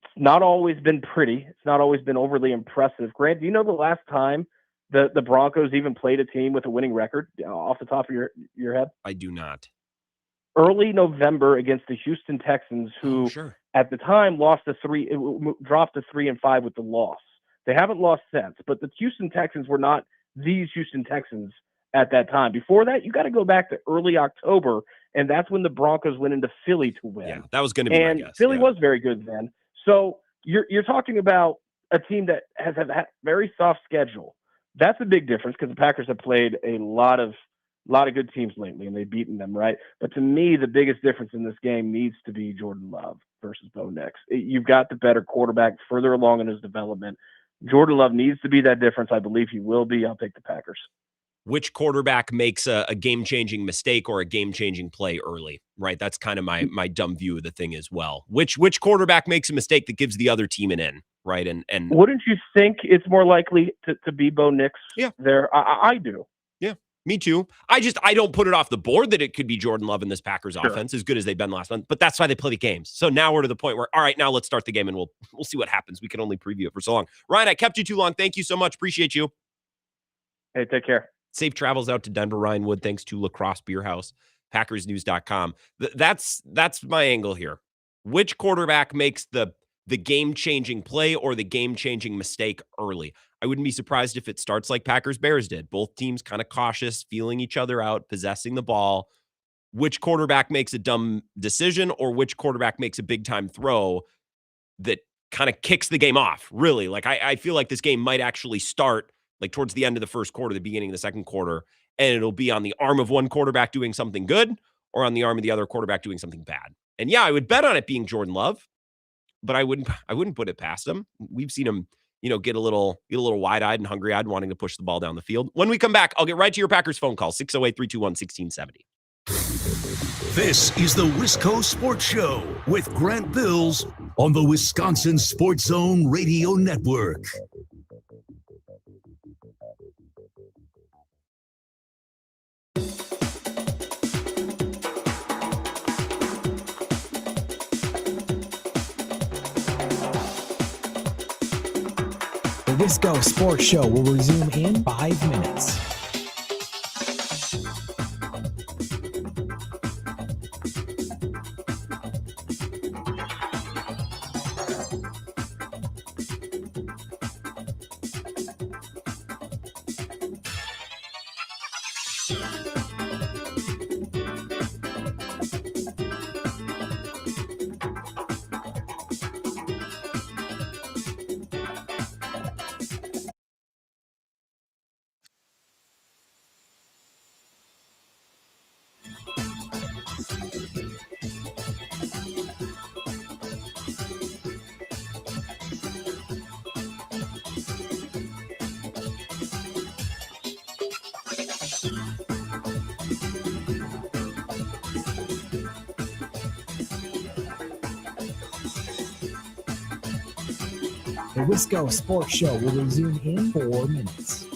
It's not always been pretty. It's not always been overly impressive. Grant, do you know the last time the Broncos even played a team with a winning record off the top of your head? I do not. Early November against the Houston Texans, who at the time dropped to 3-5 with the loss. They haven't lost since, but the Houston Texans were not these Houston Texans at that time. Before that, you got to go back to early October, and that's when the Broncos went into Philly to win. Yeah, that was going to be my guess. Philly was very good then. So you're talking about a team that has had a very soft schedule. That's a big difference because the Packers have played a lot of good teams lately, and they've beaten them, right? But to me, the biggest difference in this game needs to be Jordan Love versus Bo Nix. You've got the better quarterback further along in his development. Jordan Love needs to be that difference. I believe he will be. I'll take the Packers. Which quarterback makes a game-changing mistake or a game-changing play early, right? That's kind of my dumb view of the thing as well. Which quarterback makes a mistake that gives the other team an in, right? And wouldn't you think it's more likely to be Bo Nix? Yeah. There, I do. Yeah. Me too. I don't put it off the board that it could be Jordan Love in this Packers offense, as good as they've been last month. But that's why they play the games. So now we're to the point where, all right, now let's start the game and we'll see what happens. We can only preview it for so long. Ryan, I kept you too long. Thank you so much. Appreciate you. Hey, take care. Safe travels out to Denver, Ryan Wood. Thanks to Crosse Bierhaus, PackersNews.com. That's my angle here. Which quarterback makes the game-changing play or the game-changing mistake early? I wouldn't be surprised if it starts like Packers-Bears did. Both teams kind of cautious, feeling each other out, possessing the ball. Which quarterback makes a dumb decision or which quarterback makes a big-time throw that kind of kicks the game off, really? Like, I feel like this game might actually start like towards the end of the first quarter, the beginning of the second quarter, and it'll be on the arm of one quarterback doing something good or on the arm of the other quarterback doing something bad. And yeah, I would bet on it being Jordan Love, but I wouldn't put it past him. We've seen him, get a little wide-eyed and hungry-eyed, wanting to push the ball down the field. When we come back, I'll get right to your Packers phone call, 608-321-1670. This is the Wisco Sports Show with Grant Bills on the Wisconsin Sports Zone Radio Network. The Wisco Sports Show will resume in 5 minutes. The Wisco Sports Show will resume in 4 minutes.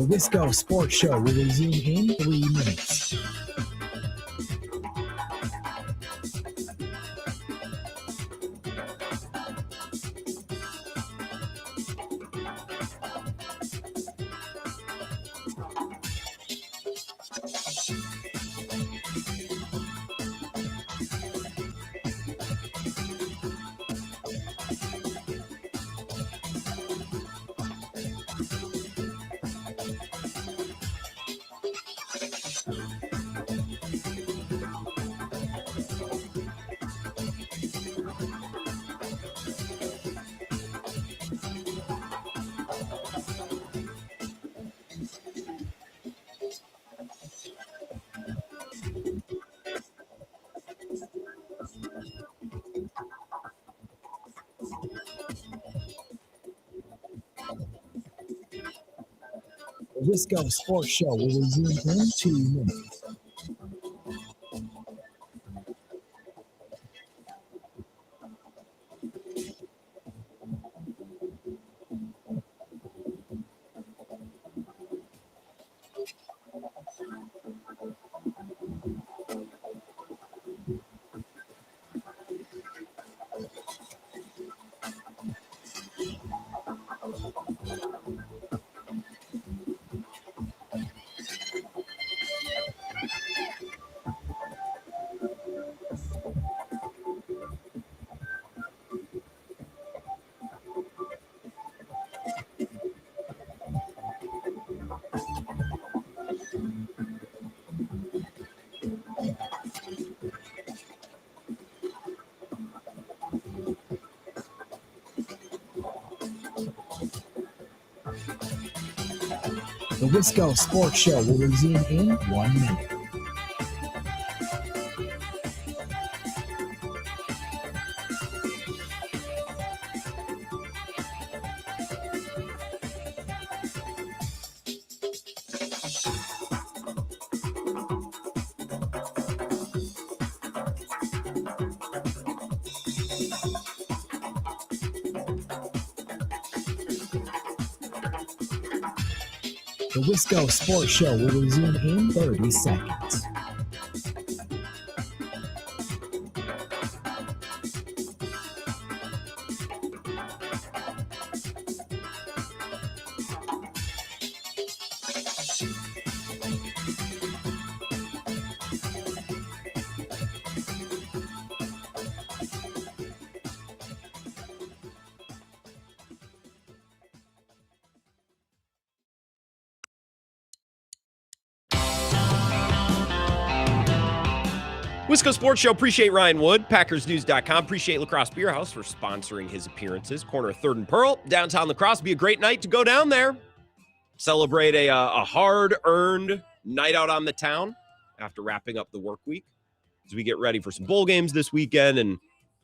The Wisco Sports Show will resume in 3 minutes. The Wisco Sports Show will resume in 2 minutes. The Wisco Sports Show will resume in 1 minute. The Wisco Sports Show will resume in 30 seconds. Wisco Sports Show. Appreciate Ryan Wood, PackersNews.com. Appreciate Lacrosse Bierhaus for sponsoring his appearances. Corner of 3rd and Pearl, downtown Lacrosse. Be a great night to go down there. Celebrate a hard-earned night out on the town after wrapping up the work week as we get ready for some bowl games this weekend and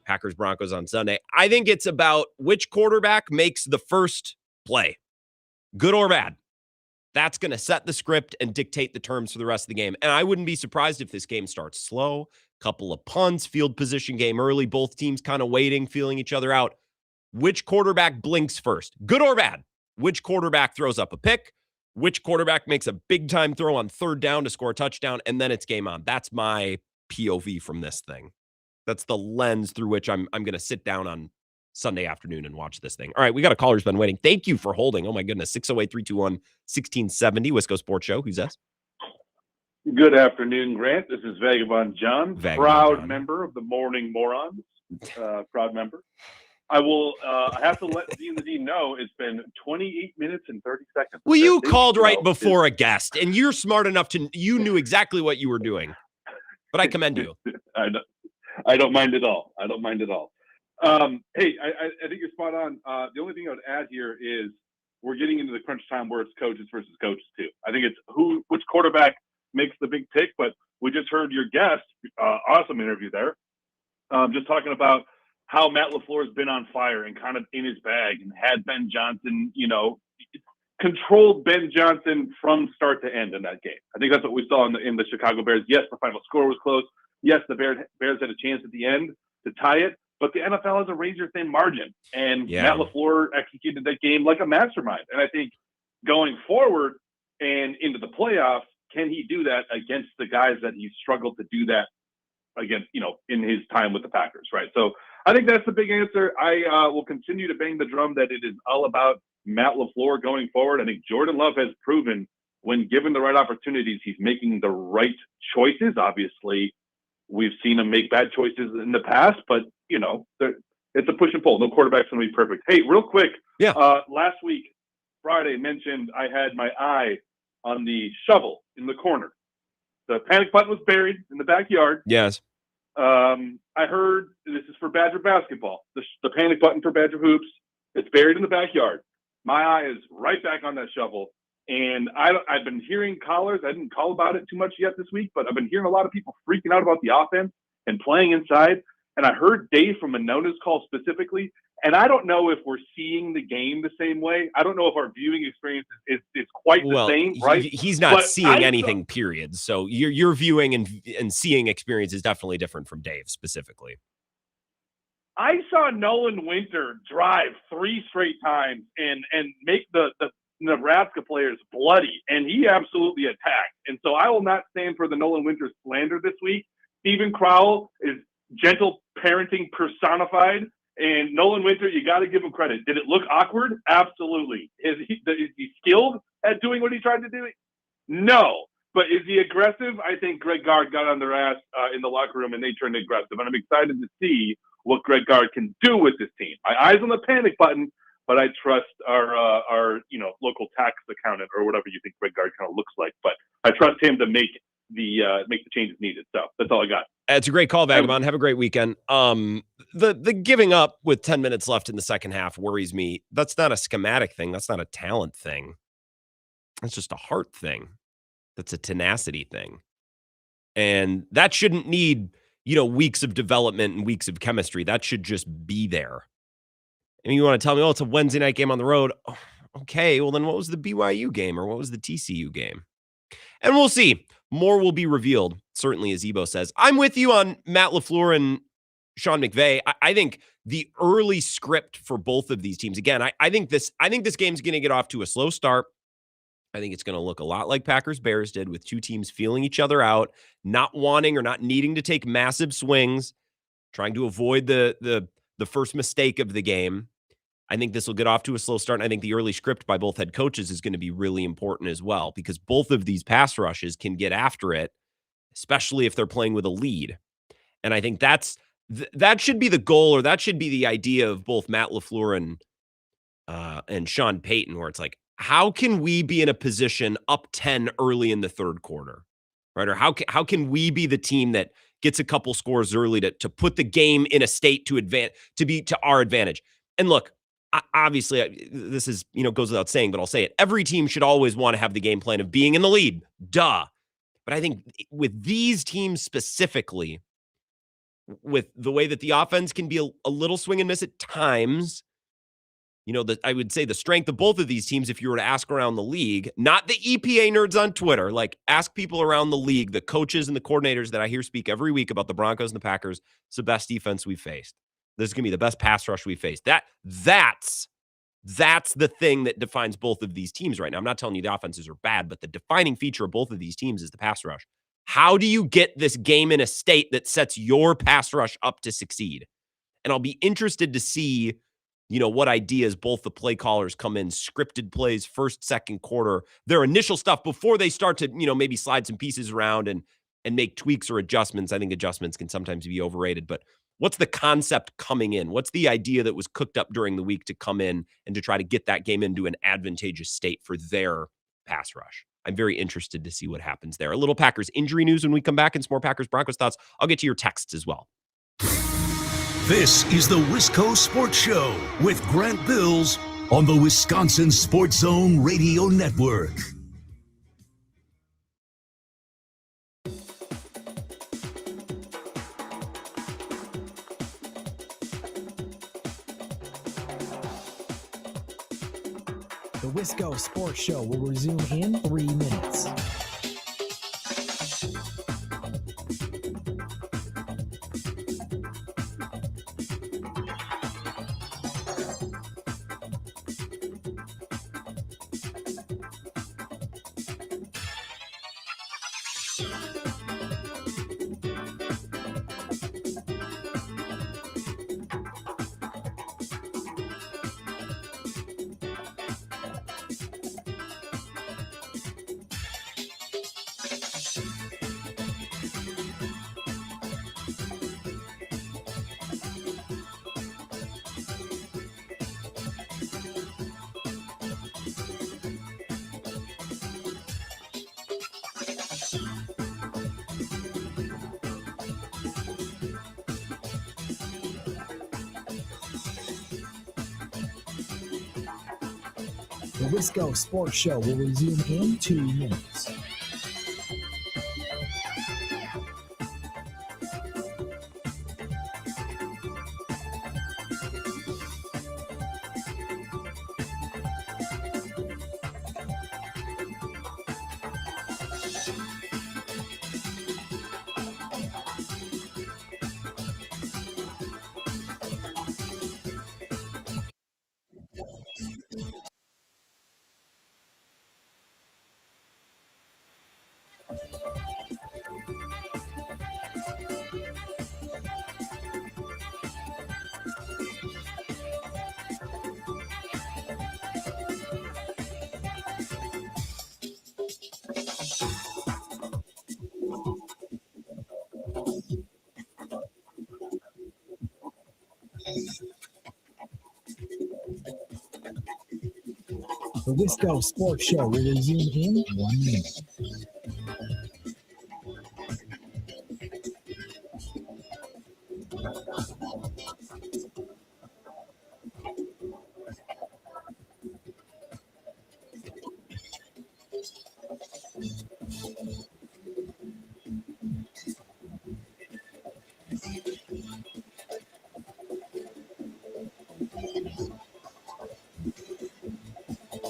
Packers Broncos on Sunday. I think it's about which quarterback makes the first play, good or bad. That's going to set the script and dictate the terms for the rest of the game. And I wouldn't be surprised if this game starts slow, couple of punts, field position game early, both teams kind of waiting, feeling each other out. Which quarterback blinks first, good or bad? Which quarterback throws up a pick? Which quarterback makes a big-time throw on 3rd down to score a touchdown? And then it's game on. That's my POV from this thing. That's the lens through which I'm going to sit down on Sunday afternoon and watch this thing. All right, we got a caller who's been waiting. Thank you for holding. Oh, my goodness. 608-321-1670. Wisco Sports Show. Who's this? Good afternoon, Grant. This is Vagabond John, proud member of the Morning Morons. Proud member. I have to let D and the D know it's been 28 minutes and 30 seconds. Well, you called right before a guest, and you're smart enough you knew exactly what you were doing. But I commend you. I don't mind at all. I don't mind at all. Hey, I think you're spot on. The only thing I would add here is we're getting into the crunch time where it's coaches versus coaches too. I think it's which quarterback makes the big pick, but we just heard your guest, awesome interview there, just talking about how Matt LaFleur has been on fire and kind of in his bag and had Ben Johnson, controlled Ben Johnson from start to end in that game. I think that's what we saw in the Chicago Bears. Yes, the final score was close. Yes, the Bears had a chance at the end to tie it, but the NFL has a razor-thin margin, and Matt LaFleur executed that game like a mastermind. And I think going forward and into the playoffs, can he do that against the guys that he struggled to do that against, in his time with the Packers, right? So I think that's the big answer. I will continue to bang the drum that it is all about Matt LaFleur going forward. I think Jordan Love has proven when given the right opportunities, he's making the right choices. Obviously, we've seen him make bad choices in the past, but, it's a push and pull. No quarterback's going to be perfect. Hey, real quick. Yeah. Last week, Friday, mentioned I had my eye on the shovel in the corner. The panic button was buried in the backyard. Yes. I heard this is for Badger basketball. The panic button for Badger hoops. It's buried in the backyard. My eye is right back on that shovel. And I've been hearing callers. I didn't call about it too much yet this week, but I've been hearing a lot of people freaking out about the offense and playing inside. And I heard Dave from Monona's call specifically. And I don't know if we're seeing the game the same way. I don't know if our viewing experience is quite the same, right? He's not seeing anything, period. So your viewing and seeing experience is definitely different from Dave specifically. I saw Nolan Winter drive 3 straight times and make the Nebraska players bloody, and he absolutely attacked. And so I will not stand for the Nolan Winter slander this week. Stephen Crowell is gentle parenting personified. And Nolan Winter, you got to give him credit. Did it look awkward? Absolutely. Is he skilled at doing what he tried to do? No. But is he aggressive? I think Greg Gard got on their ass in the locker room and they turned aggressive. And I'm excited to see what Greg Gard can do with this team. My eyes on the panic button, but I trust our local tax accountant or whatever you think Greg Gard kind of looks like. But I trust him to make the changes needed. So that's all I got. It's a great call, Vagabond. Have a great weekend. The giving up with 10 minutes left in the second half worries me. That's not a schematic thing. That's not a talent thing. That's just a heart thing. That's a tenacity thing. And that shouldn't need, weeks of development and weeks of chemistry. That should just be there. And you want to tell me, it's a Wednesday night game on the road. Oh, okay, well then what was the BYU game or what was the TCU game? And we'll see. More will be revealed, certainly, as Ebo says. I'm with you on Matt LaFleur and Sean McVay. I think the early script for both of these teams, again, I think this game's going to get off to a slow start. I think it's going to look a lot like Packers-Bears did, with two teams feeling each other out, not wanting or not needing to take massive swings, trying to avoid the first mistake of the game. I think this will get off to a slow start, and I think the early script by both head coaches is going to be really important as well, because both of these pass rushes can get after it, especially if they're playing with a lead. And I think that should be the goal, or that should be the idea of both Matt LaFleur and Sean Payton, where it's like, how can we be in a position up 10 early in the third quarter, right? Or how can we be the team that gets a couple scores early to put the game in a state to be to our advantage. And look, obviously, this is, goes without saying, but I'll say it. Every team should always want to have the game plan of being in the lead. Duh. But I think with these teams specifically, with the way that the offense can be a little swing and miss at times, I would say the strength of both of these teams, if you were to ask around the league, not the EPA nerds on Twitter, like ask people around the league, the coaches and the coordinators that I hear speak every week about the Broncos and the Packers, it's the best defense we've faced. This is going to be the best pass rush we've faced. That's the thing that defines both of these teams right now. I'm not telling you the offenses are bad, but the defining feature of both of these teams is the pass rush. How do you get this game in a state that sets your pass rush up to succeed? And I'll be interested to see, what ideas both the play callers come in, scripted plays, first, second quarter, their initial stuff before they start to, maybe slide some pieces around and make tweaks or adjustments. I think adjustments can sometimes be overrated, but what's the concept coming in? What's the idea that was cooked up during the week to come in and to try to get that game into an advantageous state for their pass rush? I'm very interested to see what happens there. A little Packers injury news when we come back and some more Packers Broncos thoughts. I'll get to your texts as well. This is the Wisco Sports Show with Grant Bills on the Wisconsin Sports Zone Radio Network. The Wisco Sports Show will resume in 3 minutes. The Wisco Sports Show will resume in 2 minutes. The Wisco Sports Show will resume in 1 minute.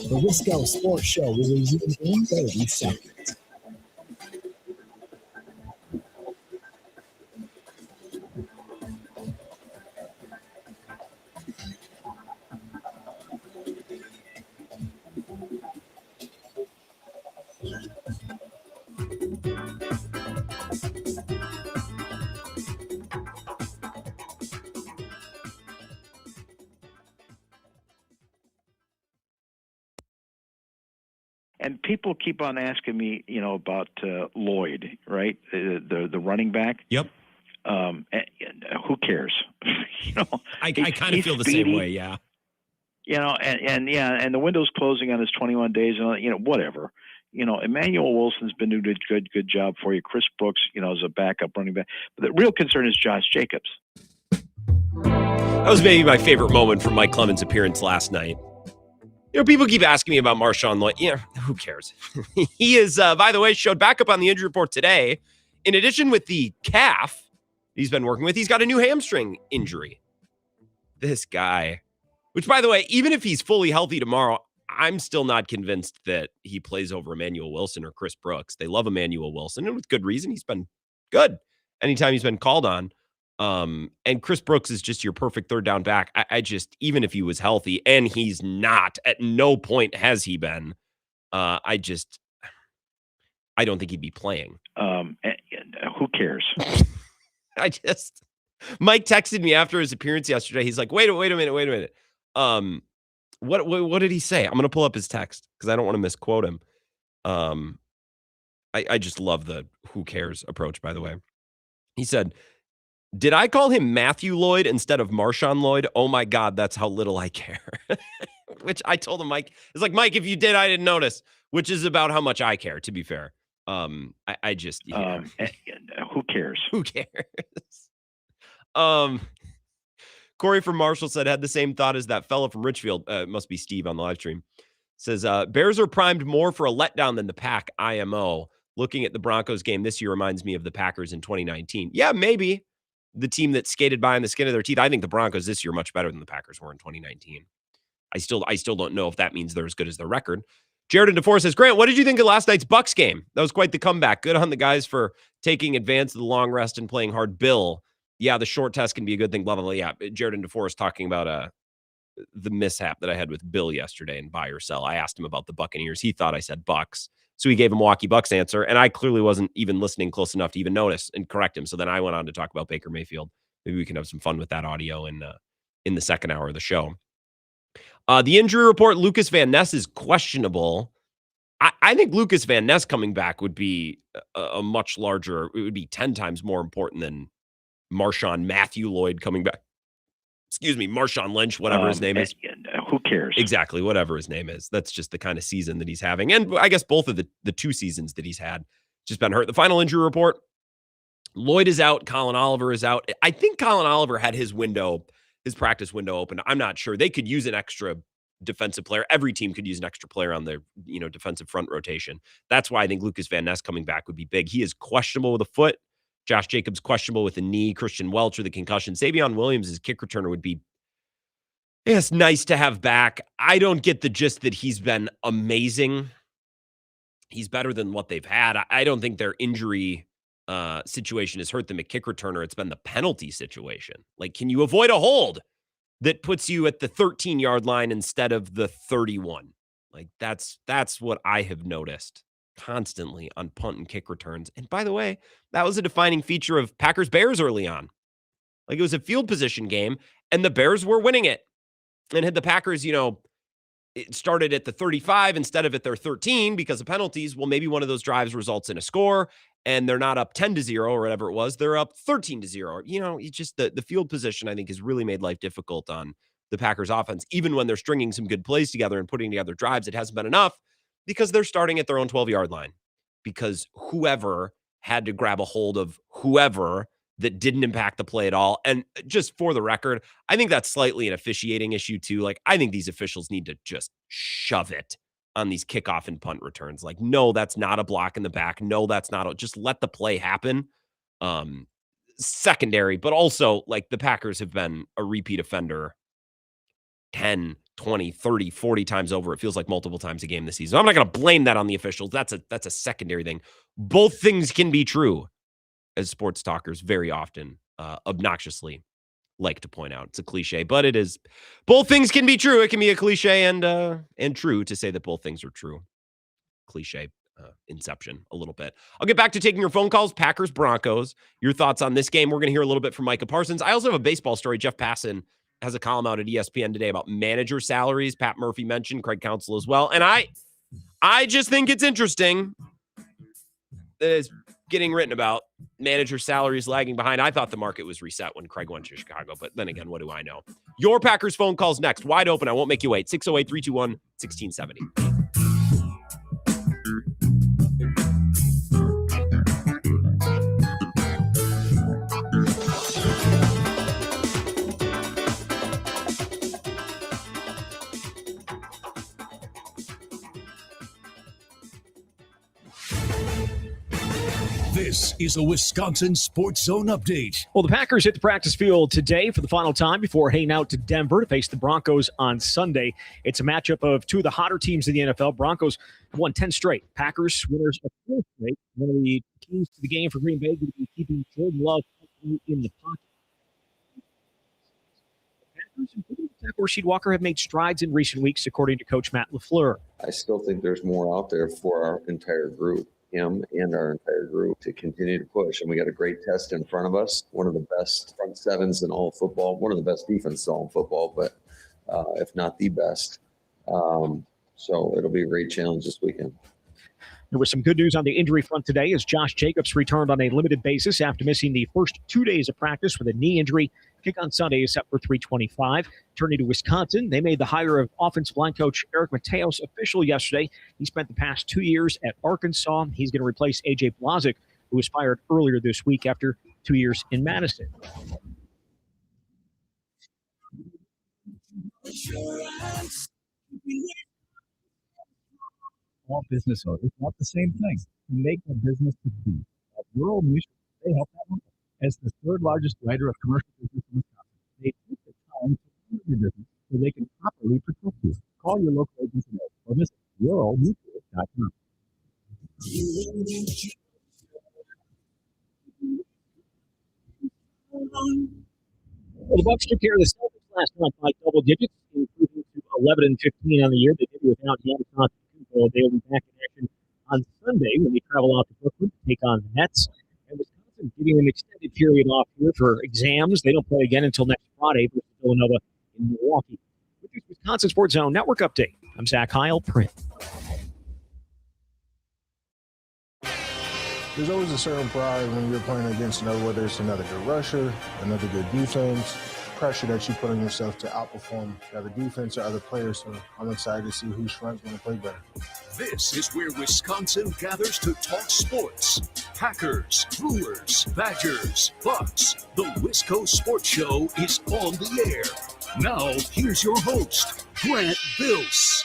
The Wisco Sports Show will resume in 30 seconds. And people keep on asking me, about Lloyd, right? The running back. Yep. And who cares? I kind of feel the same way. Yeah. And the window's closing on his 21 days, and whatever. Emmanuel Wilson's been doing a good job for you. Chris Brooks, as a backup running back. But the real concern is Josh Jacobs. That was maybe my favorite moment from Mike Clemens' appearance last night. People keep asking me about Marshawn Lloyd. Yeah, who cares? He is, by the way, showed back up on the injury report today. In addition with the calf he's been working with, he's got a new hamstring injury. This guy, which, by the way, even if he's fully healthy tomorrow, I'm still not convinced that he plays over Emmanuel Wilson or Chris Brooks. They love Emmanuel Wilson, and with good reason. He's been good anytime he's been called on. And Chris Brooks is just your perfect third down back. I just, even if he was healthy, and he's not, at no point has he been, I don't think he'd be playing. Who cares? Mike texted me after his appearance yesterday. He's like, wait a minute. What did he say? I'm going to pull up his text because I don't want to misquote him. I just love the who cares approach, by the way. He said, did I call him Matthew Lloyd instead of Marshawn Lloyd? Oh my God, that's how little I care. Which I told him, Mike, it's like, Mike, if you did, I didn't notice, which is about how much I care, to be fair. I just, who cares? Who cares? Corey from Marshall said, had the same thought as that fella from Richfield. Must be Steve on the live stream. Says, Bears are primed more for a letdown than the Pack IMO. Looking at the Broncos game this year reminds me of the Packers in 2019. Yeah, maybe. The team that skated by on the skin of their teeth. I think the Broncos this year are much better than the Packers were in 2019. I still don't know if that means they're as good as their record. Jared and DeForest says, Grant, what did you think of last night's Bucs game? That was quite the comeback. Good on the guys for taking advantage of the long rest and playing hard. Bill, yeah, the short test can be a good thing, blah, blah, blah. Yeah, Jared and DeForest talking about the mishap that I had with Bill yesterday in buy or sell. I asked him about the Buccaneers. He thought I said Bucs. So he gave a Milwaukee Bucks answer, and I clearly wasn't even listening close enough to even notice and correct him. So then I went on to talk about Baker Mayfield. Maybe we can have some fun with that audio in the second hour of the show. The injury report, Lucas Van Ness is questionable. I think Lucas Van Ness coming back would be a much larger, it would be 10 times more important than Matthew Lloyd coming back. Excuse me, Marshawn Lynch, whatever his name is. Who cares? Exactly, whatever his name is. That's just the kind of season that he's having. And I guess both of the two seasons that he's had just been hurt. The final injury report, Lloyd is out. Colin Oliver is out. I think Colin Oliver had his practice window open. I'm not sure. They could use an extra defensive player. Every team could use an extra player on their, defensive front rotation. That's why I think Lucas Van Ness coming back would be big. He is questionable with a foot. Josh Jacobs questionable with a knee. Christian Welch with a concussion. Savion Williams, his kick returner, would be, it's nice to have back. I don't get the gist that he's been amazing. He's better than what they've had. I don't think their injury situation has hurt them at kick returner. It's been the penalty situation. Like, can you avoid a hold that puts you at the 13-yard line instead of the 31? Like, that's what I have noticed constantly on punt and kick returns. And by the way, that was a defining feature of Packers-Bears early on. Like, it was a field position game, and the Bears were winning it. And had the Packers, it started at the 35 instead of at their 13 because of penalties, well, maybe one of those drives results in a score, and they're not up 10-0 or whatever it was. They're up 13-0. It's just the field position, I think, has really made life difficult on the Packers offense. Even when they're stringing some good plays together and putting together drives, it hasn't been enough because they're starting at their own 12-yard line because whoever had to grab a hold of whoever that didn't impact the play at all. And just for the record, I think that's slightly an officiating issue too. Like, I think these officials need to just shove it on these kickoff and punt returns. Like, no, that's not a block in the back. No, that's not just let the play happen. Secondary, but also like the Packers have been a repeat offender 10, 20, 30, 40 times over. It feels like multiple times a game this season. I'm not going to blame that on the officials. That's a secondary thing. Both things can be true, as sports talkers very often obnoxiously like to point out. It's a cliche, but it is. Both things can be true. It can be a cliche and true to say that both things are true. Cliche inception a little bit. I'll get back to taking your phone calls. Packers, Broncos. Your thoughts on this game. We're going to hear a little bit from Micah Parsons. I also have a baseball story. Jeff Passan has a column out at ESPN today about manager salaries. Pat Murphy mentioned, Craig Counsell as well. And I just think it's interesting that it's getting written about manager salaries lagging behind. I thought the market was reset when Craig went to Chicago, but then again, what do I know? Your Packers phone calls next. Wide open. I won't make you wait. 608-321-1670. is a Wisconsin Sports Zone update. Well, the Packers hit the practice field today for the final time before heading out to Denver to face the Broncos on Sunday. It's a matchup of two of the hotter teams in the NFL. Broncos have won 10 straight. Packers winners of 4 straight. One of the keys to the game for Green Bay will be keeping Jordan Love in the pocket. The Packers, including Rasheed Walker, have made strides in recent weeks, according to Coach Matt LaFleur. I still think there's more out there for our entire group, him and our entire group, to continue to push. And we got a great test in front of us. One of the best front sevens in all of football, one of the best defenses in all of football, but if not the best. So it'll be a great challenge this weekend. There was some good news on the injury front today as Josh Jacobs returned on a limited basis after missing the first 2 days of practice with a knee injury. Kick on Sunday is set for 3:25. Turning to Wisconsin, they made the hire of offensive line coach Eric Mateos official yesterday. He spent the past 2 years at Arkansas. He's going to replace A.J. Blazik, who was fired earlier this week after 2 years in Madison. Small business owners want the same thing, to make their business succeed. At Rural Mutual, they help that one. As the third largest writer of commercial business in Wisconsin, they take the time to learn your business so they can properly protect you. Call your local agent today or visit ruralmutual.com. Well, the Bucs took care of the Celtics last night by double digits, improving to 11-15 on the year. They did it without Giannis Antetokounmpo. They'll be back in action on Sunday when they travel out to Brooklyn to take on the Nets. And Wisconsin getting an extended period off here for exams. They don't play again until next Friday versus Villanova in Milwaukee. With your Wisconsin Sports Zone Network update, I'm Zach Heil, Print. There's always a certain pride when you're playing against whether it's another good rusher, another good defense, pressure that you put on yourself to outperform the other defense or other players. So I'm excited to see whose front's going to play better. This is where Wisconsin gathers to talk sports. Packers, Brewers, Badgers, Bucks. The Wisco Sports Show is on the air. Now, here's your host, Grant Bills.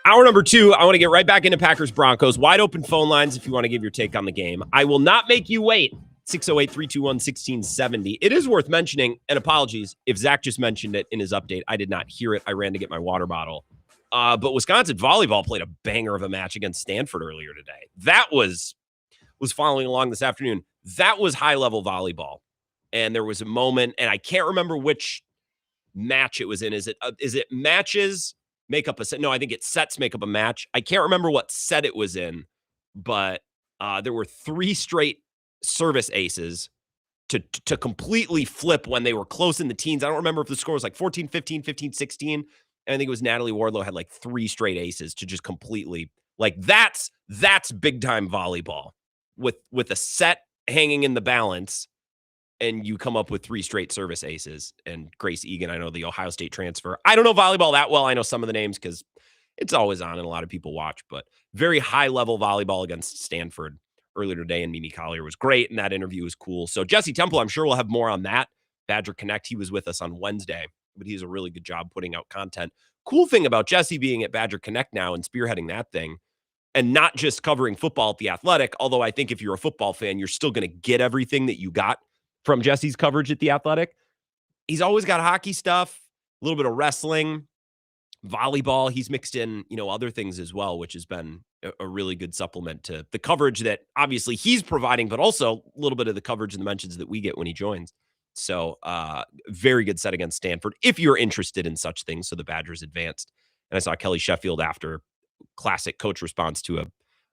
Hour number 2, I want to get right back into Packers Broncos. Wide open phone lines if you want to give your take on the game. I will not make you wait. 608-321-1670. It is worth mentioning, and apologies if Zach just mentioned it in his update. I did not hear it. I ran to get my water bottle. But Wisconsin volleyball played a banger of a match against Stanford earlier today. That was following along this afternoon. That was high-level volleyball. And there was a moment, and I can't remember which match it was in. Is it matches make up a set? No, I think it's sets make up a match. I can't remember what set it was in, but there were 3 straight service aces to completely flip when they were close in the teens. I don't remember if the score was like 14, 15, 15, 16. And I think it was Natalie Wardlow had like 3 straight aces to just completely, like, that's big time volleyball with a set hanging in the balance. And you come up with 3 straight service aces. And Grace Egan, I know the Ohio State transfer. I don't know volleyball that well. I know some of the names because it's always on and a lot of people watch. But very high-level volleyball against Stanford earlier today. And Mimi Collier was great, and that interview was cool. So Jesse Temple, I'm sure we'll have more on that. Badger Connect, he was with us on Wednesday. But he does a really good job putting out content. Cool thing about Jesse being at Badger Connect now and spearheading that thing, and not just covering football at The Athletic, although I think if you're a football fan, you're still going to get everything that you got from Jesse's coverage at The Athletic. He's always got hockey stuff, a little bit of wrestling, volleyball. He's mixed in, other things as well, which has been a really good supplement to the coverage that obviously he's providing, but also a little bit of the coverage and the mentions that we get when he joins. So very good set against Stanford if you're interested in such things. So the Badgers advanced. And I saw Kelly Sheffield after classic coach response to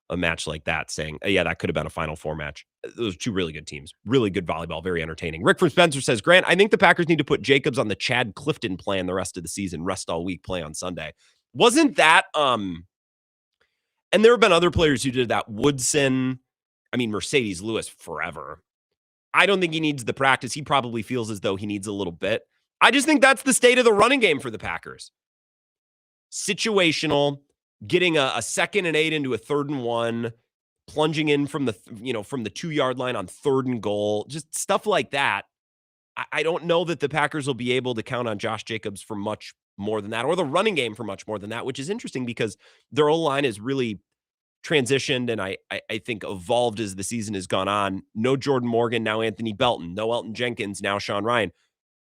a match like that saying, yeah, that could have been a Final Four match. Those 2 really good teams, really good volleyball, very entertaining. Rick from Spencer says, Grant, I think the Packers need to put Jacobs on the Chad Clifton plan the rest of the season, rest all week, play on Sunday. Wasn't that, and there have been other players who did that. Woodson, Mercedes Lewis forever. I don't think he needs the practice. He probably feels as though he needs a little bit. I just think that's the state of the running game for the Packers. Situational, getting a 2nd and 8 into a 3rd and 1, plunging in from the 2-yard line on 3rd and goal, just stuff like that. I don't know that the Packers will be able to count on Josh Jacobs for much more than that, or the running game for much more than that, which is interesting because their O-line is really transitioned and I think evolved as the season has gone on. No Jordan Morgan, now Anthony Belton. No Elton Jenkins, now Sean Ryan.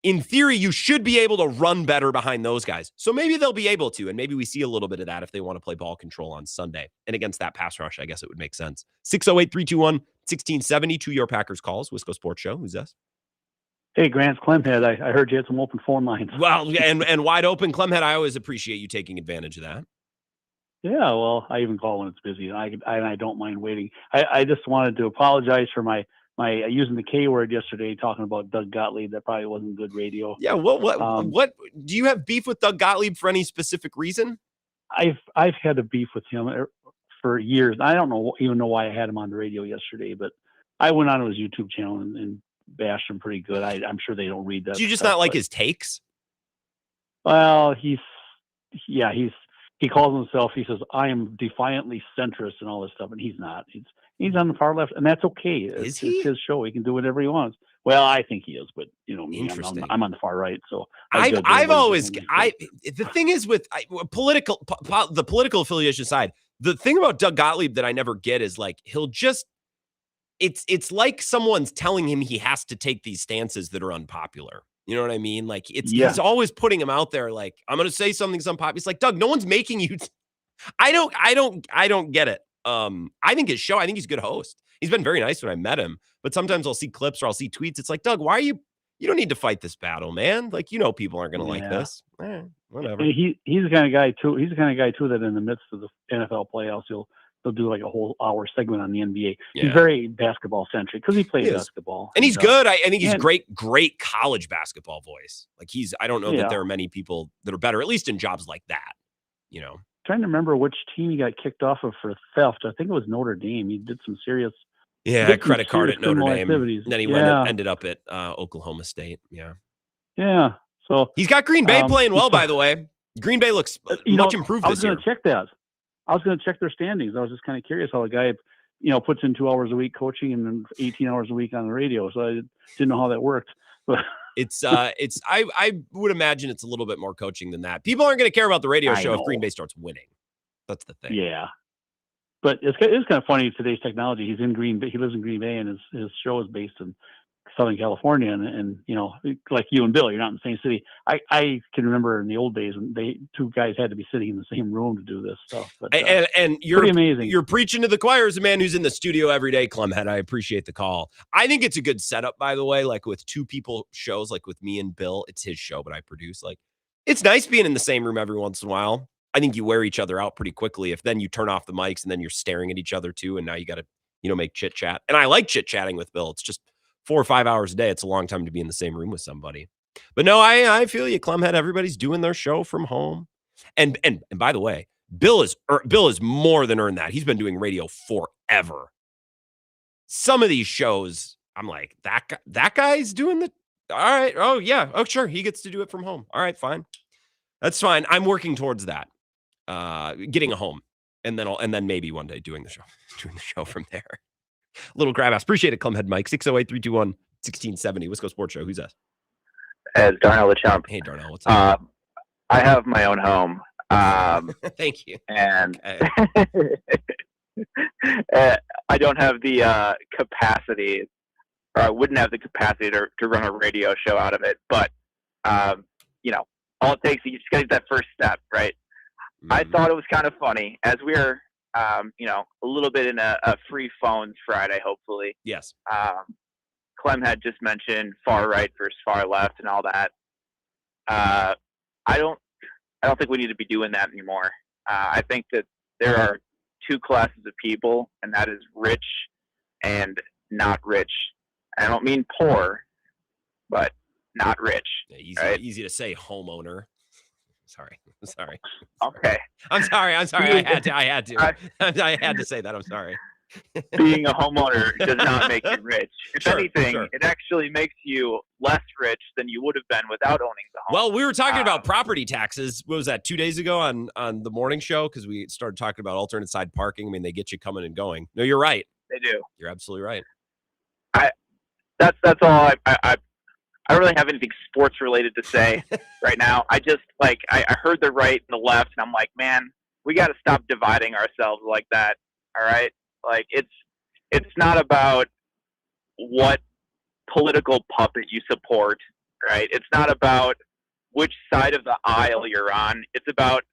In theory, you should be able to run better behind those guys. So maybe they'll be able to, and maybe we see a little bit of that if they want to play ball control on Sunday. And against that pass rush, I guess it would make sense. 608-321-1670 to your Packers calls. Wisco Sports Show. Who's this? Hey, Grant's Clemhead. I heard you had some open phone lines. Well, and wide open, Clemhead. I always appreciate you taking advantage of that. Yeah, well, I even call when it's busy. I don't mind waiting. I just wanted to apologize for my using the K word yesterday, talking about Doug Gottlieb. That probably wasn't good radio. Yeah. What do you have beef with Doug Gottlieb for any specific reason? I've had a beef with him for years. I don't even know why I had him on the radio yesterday, but I went on to his YouTube channel and bashed him pretty good. I'm sure they don't read that. Do you just not like his takes? Well, he calls himself, he says, I am defiantly centrist and all this stuff, and he's not. He's on the far left, and that's okay. It's his show. He can do whatever he wants. Well, I think he is, but me, I'm on the far right. So the thing is with the political affiliation side, the thing about Doug Gottlieb that I never get is like, he'll just, it's like someone's telling him he has to take these stances that are unpopular. You know what I mean? Like he's always putting him out there. Like, I'm going to say something's unpopular. It's like, Doug, no one's making you. I don't get it. I think his show, I think he's a good host. He's been very nice when I met him, but sometimes I'll see clips or I'll see tweets. It's like, Doug, why are you don't need to fight this battle, man. Like, people aren't going to like this. Whatever. He's the kind of guy too. He's the kind of guy too, that in the midst of the NFL playoffs, he'll do like a whole hour segment on the NBA. Yeah. He's very basketball centric because he plays basketball. And he's good. I think he's great college basketball voice. Like I don't know that there are many people that are better, at least in jobs like that, Trying to remember which team he got kicked off of for theft. I think it was Notre Dame. He did some serious credit card at Notre Dame. Activities. And then he ended up at Oklahoma State. Yeah. Yeah. So he's got Green Bay playing well, by the way. Green Bay looks much improved this year. I was going to check that. I was going to check their standings. I was just kind of curious how a guy, puts in 2 hours a week coaching and then 18 hours a week on the radio. So I didn't know how that worked. But I would imagine it's a little bit more coaching than that. People aren't going to care about the radio show if Green Bay starts winning. That's the thing. Yeah. But it's kind of funny, today's technology. He's in Green Bay. He lives in Green Bay, and his show is based in Southern California. And like you and Bill, you're not in the same city. I can remember in the old days when two guys had to be sitting in the same room to do this stuff. But, and you're pretty amazing. You're preaching to the choir as a man who's in the studio every day, Clemhead. I appreciate the call. I think it's a good setup, by the way, like with two people shows, like with me and Bill. It's his show, but I produce. Like, it's nice being in the same room every once in a while. I think you wear each other out pretty quickly if then you turn off the mics and then you're staring at each other too. And now you got to, make chit chat. And I like chit chatting with Bill. It's just 4 or 5 hours a day. It's a long time to be in the same room with somebody. But no, I feel you, Clemhead. Everybody's doing their show from home. And by the way, Bill is more than earned that. He's been doing radio forever. Some of these shows, I'm like, that guy's doing the, all right. Oh yeah. Oh, sure. He gets to do it from home. All right, fine. That's fine. I'm working towards that. Getting a home. And then maybe one day doing the show from there. Little grab ass. Appreciate it, Clemhead Mike. 608-321-1670. Wisco Sports Show. Who's that? As Darnell the Chump. Hey, Darnell. What's up? I have my own home. Thank you. And I don't have the capacity, or I wouldn't have the capacity to run a radio show out of it. But, all it takes is you just got to get that first step, right? Mm-hmm. I thought it was kind of funny as we were, a little bit in a free phones Friday, hopefully. Yes. Clem had just mentioned far right versus far left and all that. I don't think we need to be doing that anymore. I think that there are two classes of people, and that is rich and not rich. I don't mean poor, but not rich. Yeah, easy to say, homeowner. Sorry. Okay. I'm sorry. I had to. I had to say that. I'm sorry. Being a homeowner does not make you rich. If anything, it actually makes you less rich than you would have been without owning the home. Well, we were talking about property taxes. What was that, 2 days ago on the morning show? Because we started talking about alternate side parking. I mean, they get you coming and going. No, you're right. They do. You're absolutely right. That's all. I don't really have anything sports related to say right now. I just I heard the right and the left, and I'm like, man, we got to stop dividing ourselves like that. All right. Like it's not about what political puppet you support, right? It's not about which side of the aisle you're on. It's about,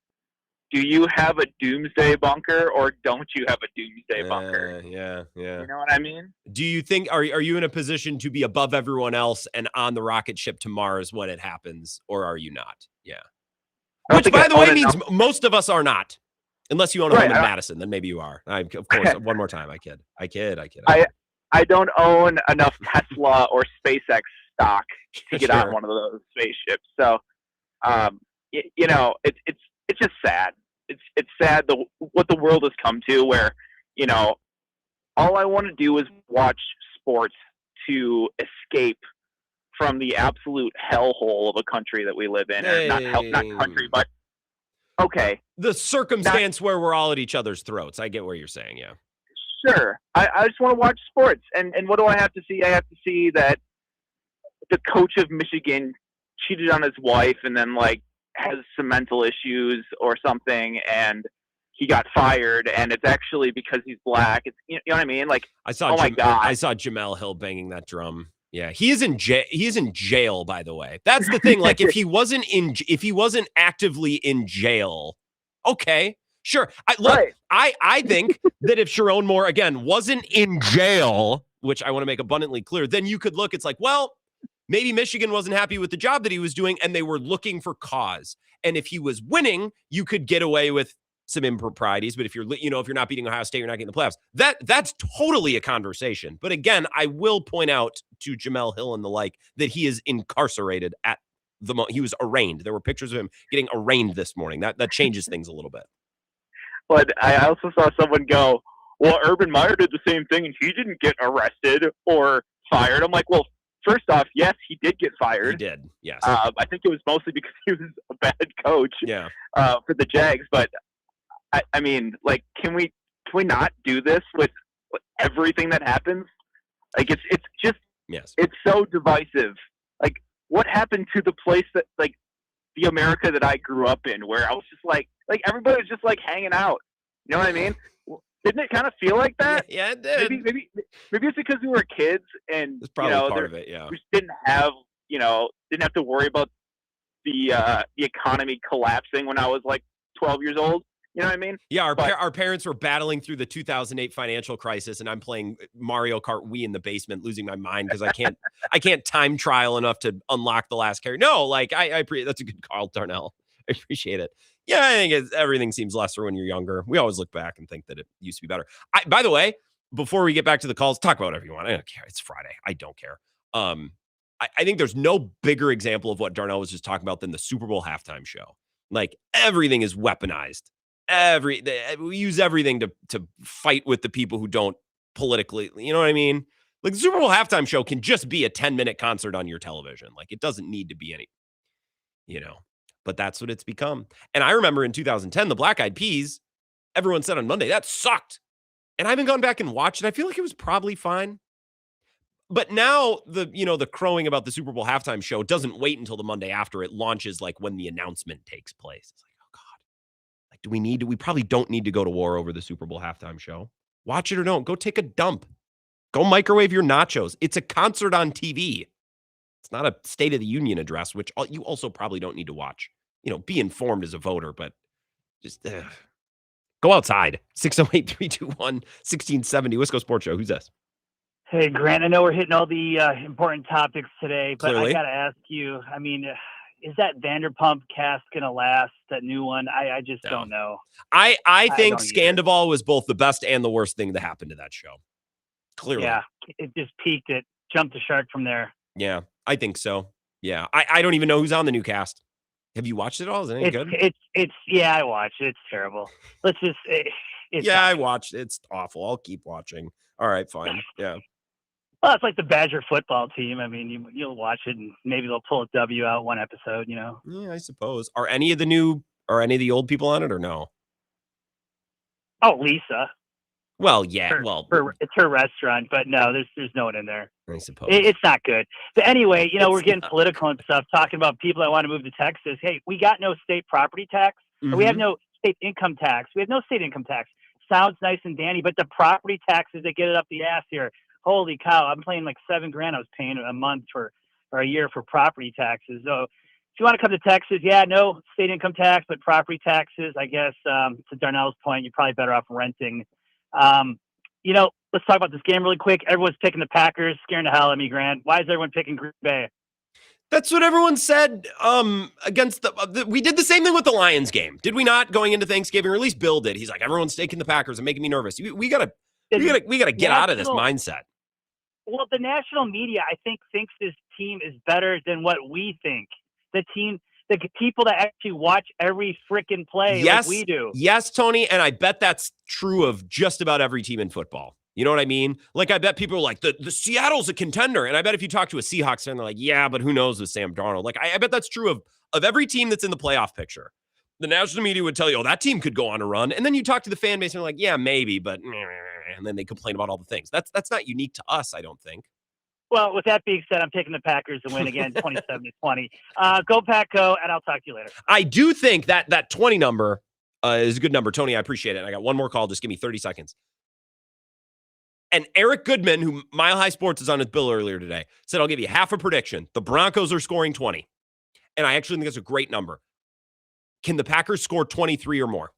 do you have a doomsday bunker or don't you have a doomsday bunker? Yeah. You know what I mean? Do you think, are you in a position to be above everyone else and on the rocket ship to Mars when it happens, or are you not? Yeah. Which, by the way, means most of us are not. Unless you own a home in Madison, then maybe you are. Of course, one more time, I kid. I don't own enough Tesla or SpaceX stock to get on one of those spaceships. So, it's just sad. It's sad what the world has come to, where all I want to do is watch sports to escape from the absolute hellhole of a country that we live in, or not country, but okay. The circumstance where we're all at each other's throats. I get what you're saying. Yeah. Sure. I just want to watch sports. And what do I have to see? I have to see that the coach of Michigan cheated on his wife and then has some mental issues or something, and he got fired, and it's actually because he's black. It's you know what I mean? I saw my God. I saw Jamel Hill banging that drum. Yeah, he is in jail, by the way. That's the thing. If he wasn't actively in jail, okay, sure. I think that if Sharon Moore again wasn't in jail, which I want to make abundantly clear, then you could look. It's maybe Michigan wasn't happy with the job that he was doing, and they were looking for cause. And if he was winning, you could get away with some improprieties. But if you're not beating Ohio State, you're not getting the playoffs. That's totally a conversation. But again, I will point out to Jamel Hill and the like that he is incarcerated at the moment. He was arraigned. There were pictures of him getting arraigned this morning. That changes things a little bit. But I also saw someone go, well, Urban Meyer did the same thing and he didn't get arrested or fired. I'm like, well, first off, yes, he did get fired. He did, yes. I think it was mostly because he was a bad coach for the Jags. But I mean, can we not do this with everything that happens? It's just it's so divisive. What happened to the place that the America that I grew up in, where I was just everybody was just hanging out. You know what I mean? Didn't it kind of feel like that? Yeah, it did. Maybe it's because we were kids and it's probably part of it. Yeah, we didn't have to worry about the economy collapsing when I was 12 years old. You know what I mean? Yeah, our parents were battling through the 2008 financial crisis, and I'm playing Mario Kart Wii in the basement, losing my mind because I can't time trial enough to unlock the last carry. No, that's a good call, Darnell. I appreciate it. Yeah, I think everything seems lesser when you're younger. We always look back and think that it used to be better. By the way, before we get back to the calls, talk about whatever you want. I don't care. It's Friday. I don't care. I think there's no bigger example of what Darnell was just talking about than the Super Bowl halftime show. Everything is weaponized. We use everything to fight with the people who don't politically, you know what I mean? The Super Bowl halftime show can just be a 10-minute concert on your television. It doesn't need to be any, but that's what it's become. And I remember in 2010, the Black Eyed Peas, everyone said on Monday, that sucked. And I haven't gone back and watched it. I feel like it was probably fine. But now the crowing about the Super Bowl halftime show doesn't wait until the Monday after. It launches when the announcement takes place. It's oh God, we probably don't need to go to war over the Super Bowl halftime show. Watch it or don't. Go take a dump. Go microwave your nachos. It's a concert on TV. It's not a State of the Union address, which you also probably don't need to watch. Be informed as a voter, but just go outside. 608-321-1670. Wisco Sports Show. Who's this? Hey, Grant, I know we're hitting all the important topics today, but Clearly. I got to ask you, I mean, is that Vanderpump cast going to last, that new one? I just don't know. I think Scandival was both the best and the worst thing to happen to that show. Clearly. Yeah, it just peaked. It jumped the shark from there. Yeah, I think so. Yeah, I don't even know who's on the new cast. Have you watched it all? Is it any good? Yeah, I watched it. It's terrible. Let's just. I watched. It's awful. I'll keep watching. All right, fine. Yeah. Well, it's like the Badger football team. I mean, you'll watch it and maybe they'll pull a W out one episode. Yeah, I suppose. Are any of the old people on it or no? Oh, Lisa. Well, yeah. It's her restaurant, but no, there's no one in there. I suppose it's not good. But anyway, we're getting political and stuff, talking about people that want to move to Texas. Hey, we got no state property tax. Mm-hmm. We have no state income tax. We have no state income tax. sounds nice and dandy, but the property taxes that get it up the ass here, holy cow! I'm paying like $7,000 I was paying a month or a year for property taxes. So if you want to come to Texas, no state income tax, but property taxes. I guess to Darnell's point, you're probably better off renting. Let's talk about this game really quick. Everyone's picking the Packers, scaring the hell out of me, Grant. Why is everyone picking Green Bay? That's what everyone said against we did the same thing with the Lions game. Did we not, going into Thanksgiving, or at least Bill did? He's like, everyone's taking the Packers and making me nervous. We gotta get out of this mindset. Well, the national media, I think, thinks this team is better than what we think. The people that actually watch every freaking play like we do. Yes, Tony, and I bet that's true of just about every team in football. You know what I mean? Like, I bet people are like, the Seattle's a contender. And I bet if you talk to a Seahawks fan, they're like, yeah, but who knows with Sam Darnold? Like, I bet that's true of every team that's in the playoff picture. The national media would tell you, that team could go on a run. And then you talk to the fan base and they're like, yeah, maybe, but and then they complain about all the things. That's not unique to us, I don't think. Well, with that being said, I'm taking the Packers to win again, 27-20. Go Pack, go, and I'll talk to you later. I do think that 20 number is a good number. Tony, I appreciate it. I got one more call. Just give me 30 seconds. And Eric Goodman, who Mile High Sports is on his bill earlier today, said, I'll give you half a prediction. The Broncos are scoring 20. And I actually think that's a great number. Can the Packers score 23 or more?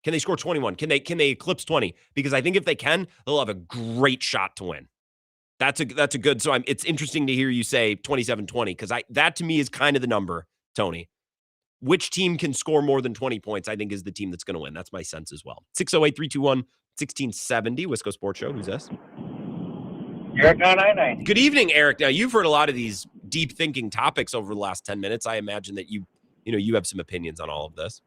Can they score 21? Can they eclipse 20? Because I think if they can, they'll have a great shot to win. That's a good. So it's interesting to hear you say 27-20 because that to me is kind of the number, Tony. Which team can score more than 20 points, I think, is the team that's going to win. That's my sense as well. 608-321-1670, Wisco Sports Show. Who's this? Eric 999. Good evening, Eric. Now, you've heard a lot of these deep thinking topics over the last 10 minutes. I imagine that you have some opinions on all of this.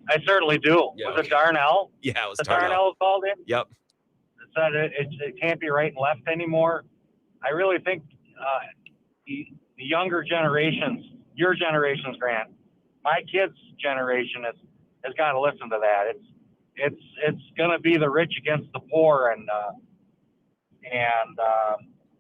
I certainly do. Yeah, was it Darnell? Yeah, it was Darnell called in? Yep. It said it can't be right and left anymore. I really think the younger generations, your generations, Grant, my kids' generation has got to listen to that. It's going to be the rich against the poor, and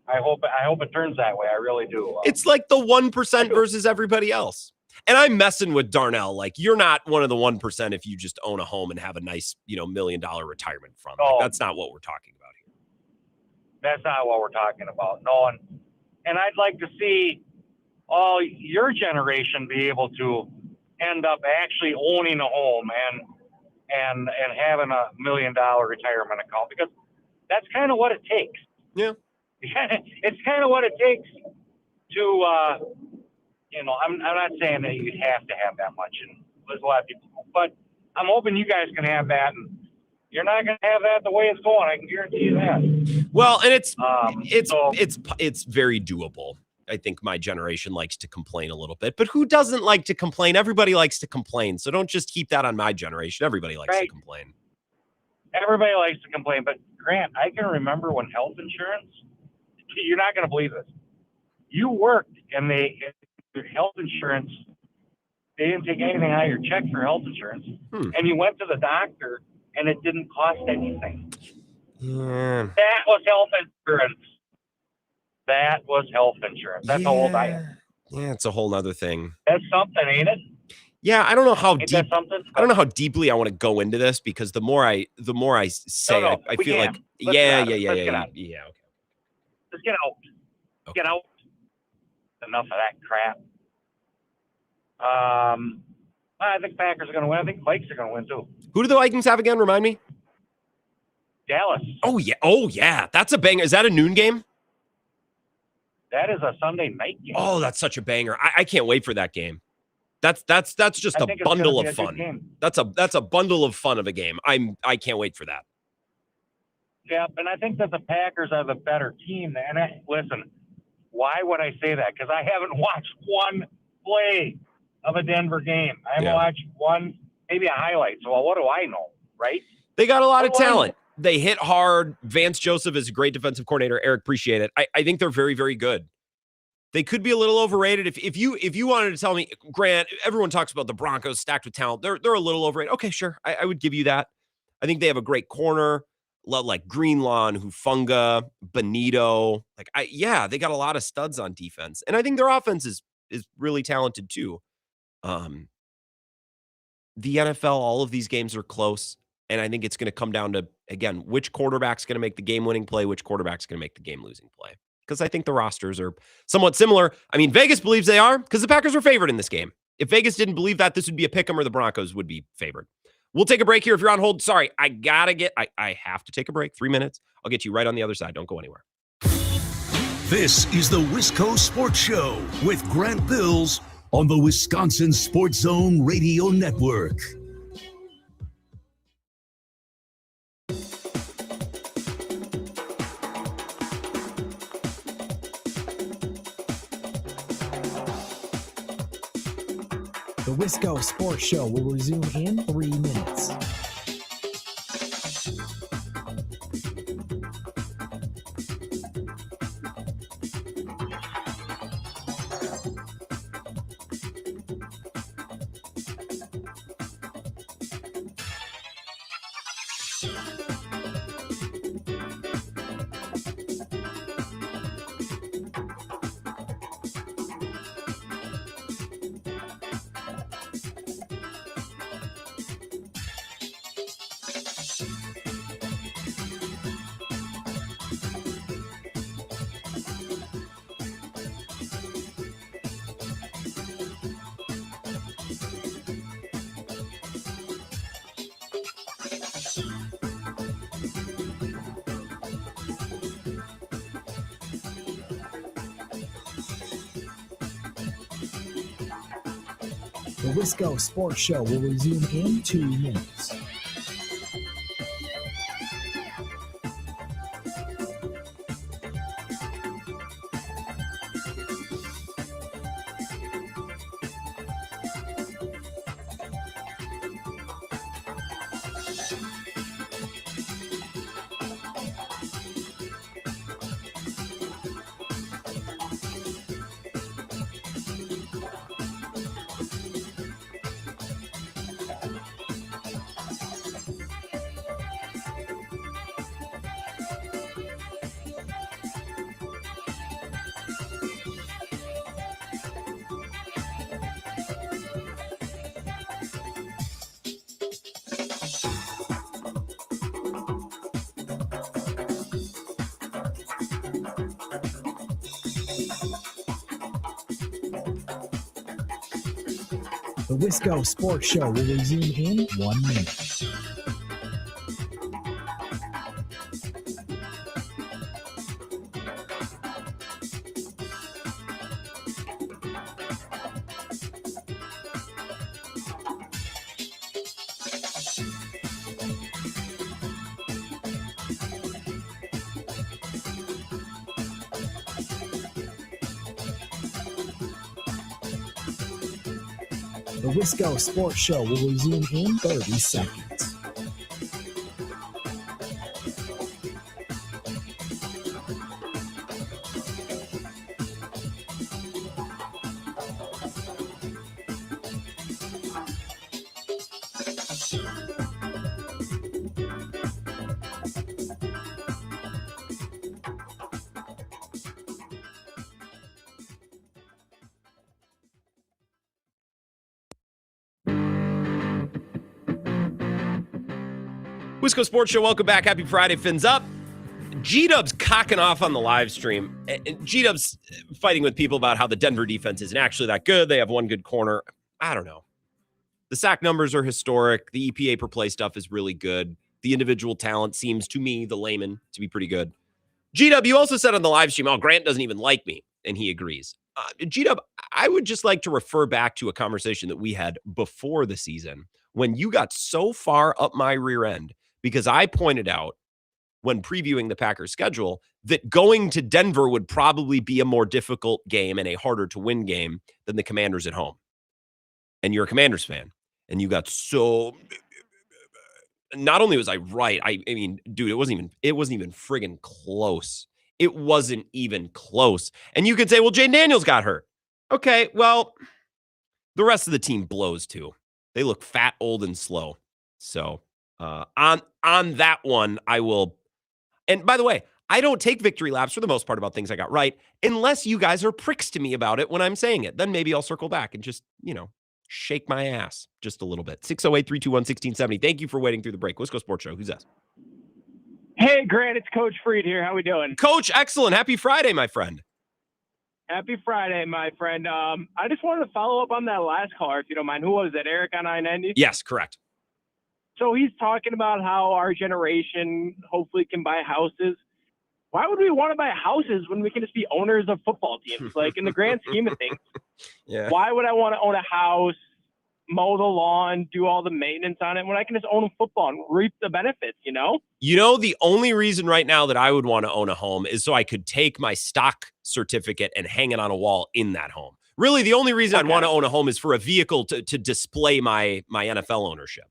I hope it turns that way. I really do. It's like the 1% versus everybody else. And I'm messing with Darnell. Like, you're not one of the 1% if you just own a home and have a nice, $1 million retirement fund. Like, that's not what we're talking about here. That's not what we're talking about. No, and I'd like to see all your generation be able to end up actually owning a home and having $1 million retirement account, because that's kind of what it takes. Yeah. It's kind of what it takes to, I'm not saying that you have to have that much, and there's a lot of people, but I'm hoping you guys can have that, and you're not going to have that the way it's going. I can guarantee you that. Well, and it's very doable. I think my generation likes to complain a little bit, but who doesn't like to complain? Everybody likes to complain. So don't just keep that on my generation. Everybody likes to complain. Everybody likes to complain, but Grant, I can remember when health insurance, you're not going to believe this. You worked and your health insurance, they didn't take anything out of your check for health insurance. And you went to the doctor and it didn't cost anything. That was health insurance. That's how old I am. Yeah, it's a whole other thing. That's something, ain't it? Yeah, I don't know how deep. Something? I don't know how deeply I want to go into this, because the more I say, No, I feel like Let's yeah. Okay. Let's get out. Okay. Get out. Enough of that crap. I think Packers are going to win. I think Vikes are going to win too. Who do the Vikings have again? Remind me. Dallas. Oh yeah. That's a banger. Is that a noon game? That is a Sunday night game. Oh, that's such a banger. I can't wait for that game. That's just a bundle of fun. That's a bundle of fun of a game. I can't wait for that. Yeah, and I think that the Packers are the better team. And listen, why would I say that? Because I haven't watched one play of a Denver game. I haven't watched one, maybe a highlight. So what do I know, right? They got a lot of talent. They hit hard. Vance Joseph is a great defensive coordinator. Eric, appreciate it. I think they're very, very good. They could be a little overrated. If you wanted to tell me, Grant, everyone talks about the Broncos stacked with talent. They're a little overrated. Okay, sure. I would give you that. I think they have a great corner, like Greenlaw, Hufanga, Benito. They got a lot of studs on defense. And I think their offense is really talented too. The NFL, all of these games are close. And I think it's going to come down to, again, which quarterback's going to make the game-winning play, which quarterback's going to make the game-losing play. Because I think the rosters are somewhat similar. I mean, Vegas believes they are because the Packers are favored in this game. If Vegas didn't believe that, this would be a pick 'em or the Broncos would be favored. We'll take a break here if you're on hold. Sorry, I have to take a break. 3 minutes. I'll get you right on the other side. Don't go anywhere. This is the Wisco Sports Show with Grant Bills on the Wisconsin Sports Zone Radio Network. The Wisco Sports Show will resume in 3 minutes. The Wisco Sports Show will resume in 2 minutes. The Wisco Sports Show will resume in 1 minute. The Wisco Sports Show will resume in 30 seconds. Wisco Sports Show, welcome back. Happy Friday, fins up. G-Dub's cocking off on the live stream. And G-Dub's fighting with people about how the Denver defense isn't actually that good. They have one good corner. I don't know. The sack numbers are historic. The EPA per play stuff is really good. The individual talent seems, to me, the layman, to be pretty good. G-Dub, you also said on the live stream, oh, Grant doesn't even like me. And he agrees. G-Dub, I would just like to refer back to a conversation that we had before the season when you got so far up my rear end because I pointed out when previewing the Packers schedule that going to Denver would probably be a more difficult game and a harder to win game than the Commanders at home. And you're a Commanders fan. And you got so... Not only was I right, I mean, dude, it wasn't even friggin' close. It wasn't even close. And you could say, well, Jaden Daniels got hurt. Okay, well, the rest of the team blows too. They look fat, old, and slow. So on that one, I will. And by the way, I don't take victory laps for the most part about things I got right, unless you guys are pricks to me about it when I'm saying it. Then maybe I'll circle back and just, shake my ass just a little bit. 608-321-1670. Thank you for waiting through the break. Wisco Sports Show. Who's that? Hey, Grant, it's Coach Freed here. How we doing? Coach, excellent. Happy Friday, my friend. Happy Friday, my friend. I just wanted to follow up on that last caller, if you don't mind. Who was it, Eric on I-90? Yes, correct. So he's talking about how our generation hopefully can buy houses. Why would we want to buy houses when we can just be owners of football teams? Like, in the grand scheme of things, yeah. Why would I want to own a house, mow the lawn, do all the maintenance on it when I can just own a football and reap the benefits, you know? You know, the only reason right now that I would want to own a home is so I could take my stock certificate and hang it on a wall in that home. Really, the only reason I'd want to own a home is for a vehicle to display my NFL ownership.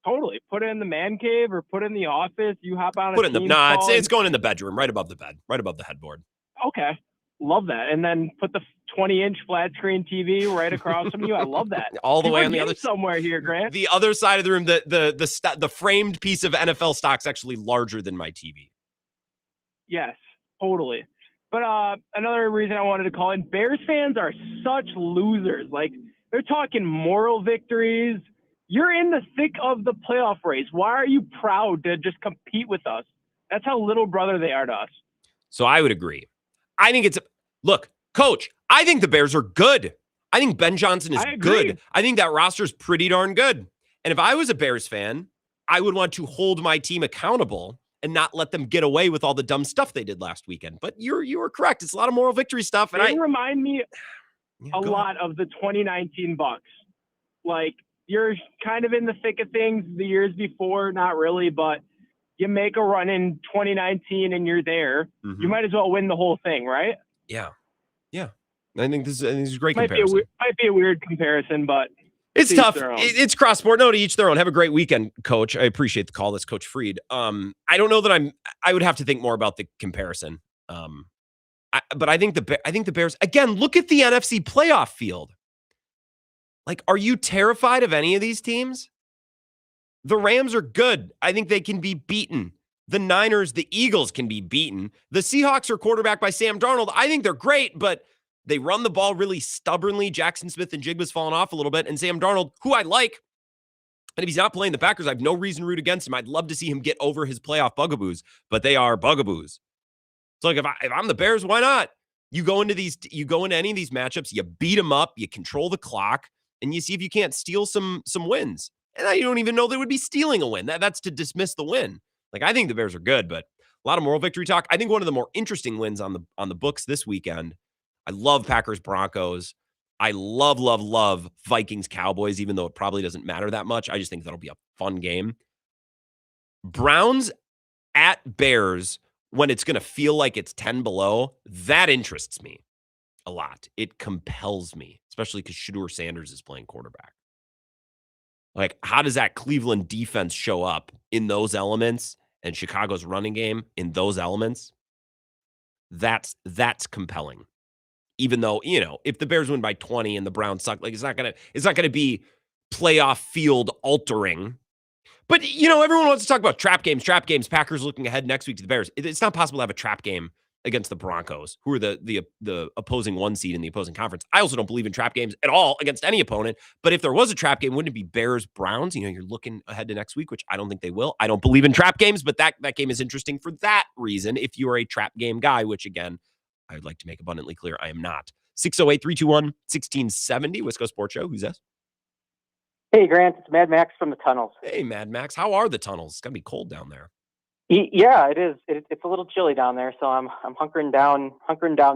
Totally. Put it in the man cave or put it in the office. You hop on Put it in the it's going in the bedroom, right above the bed, right above the headboard. Okay. Love that. And then put the 20-inch flat screen TV right across from you. I love that. All the People way are on the getting other somewhere here, Grant. The other side of the room, the framed piece of NFL stock's actually larger than my TV. Yes, totally. But another reason I wanted to call in, Bears fans are such losers. Like, they're talking moral victories. You're in the thick of the playoff race. Why are you proud to just compete with us? That's how little brother they are to us. So I would agree. I think look, Coach, I think the Bears are good. I think Ben Johnson is good. I think that roster's pretty darn good. And if I was a Bears fan, I would want to hold my team accountable and not let them get away with all the dumb stuff they did last weekend. But you were correct. It's a lot of moral victory stuff. And They remind me a lot of the 2019 Bucks. Like, you're kind of in the thick of things the years before, not really, but you make a run in 2019 and you're there. Mm-hmm. You might as well win the whole thing, right? Yeah. Yeah. I think this is a great Might comparison. Might be a weird comparison, but It's to each tough. their own. It's cross sport. No, to each their own. Have a great weekend, Coach. I appreciate the call. That's Coach Freed. I don't know that I would have to think more about the comparison. But I think the Bears, again, look at the NFC playoff field. Like, are you terrified of any of these teams? The Rams are good. I think they can be beaten. The Niners, the Eagles can be beaten. The Seahawks are quarterbacked by Sam Darnold. I think they're great, but they run the ball really stubbornly. Jackson Smith and Jigba's fallen off a little bit. And Sam Darnold, who I like, and if he's not playing the Packers, I have no reason to root against him. I'd love to see him get over his playoff bugaboos, but they are bugaboos. So like if I'm the Bears, why not? You go into any of these matchups, you beat them up, you control the clock, and you see if you can't steal some wins. And I don't even know they would be stealing a win. That's to dismiss the win. Like, I think the Bears are good, but a lot of moral victory talk. I think one of the more interesting wins on the books this weekend. I love Packers Broncos. I love Vikings Cowboys, even though it probably doesn't matter that much. I just think that'll be a fun game. Browns at Bears, when it's going to feel like it's 10 below, that interests me a lot. It compels me, especially because Shedeur Sanders is playing quarterback. Like, how does that Cleveland defense show up in those elements and Chicago's running game in those elements? That's compelling. Even though, if the Bears win by 20 and the Browns suck, like it's not gonna be playoff field altering. But everyone wants to talk about trap games. Packers looking ahead next week to the Bears. It's not possible to have a trap game against the Broncos, who are the opposing one seed in the opposing conference. I also don't believe in trap games at all against any opponent. But if there was a trap game, wouldn't it be Bears Browns? You're looking ahead to next week, which I don't think they will. I don't believe in trap games, but that game is interesting for that reason. If you are a trap game guy, which again, I would like to make abundantly clear, I am not. 608-321-1670, Wisco Sports Show. Who's this? Hey, Grant, it's Mad Max from the tunnels. Hey, Mad Max. How are the tunnels? It's going to be cold down there. Yeah, it is. It's a little chilly down there, so I'm hunkering down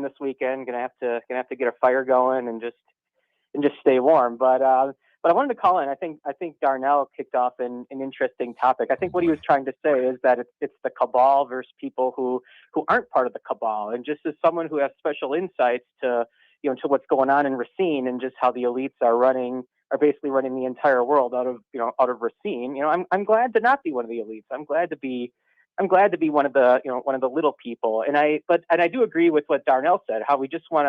this weekend. Gonna have to get a fire going and just stay warm. But I wanted to call in. I think Darnell kicked off an interesting topic. I think what he was trying to say is that it's the cabal versus people who aren't part of the cabal. And just as someone who has special insights to what's going on in Racine and just how the elites are basically running the entire world out of Racine. I'm glad to not be one of the elites. I'm glad to be one of the little people. And I do agree with what Darnell said, how we just kind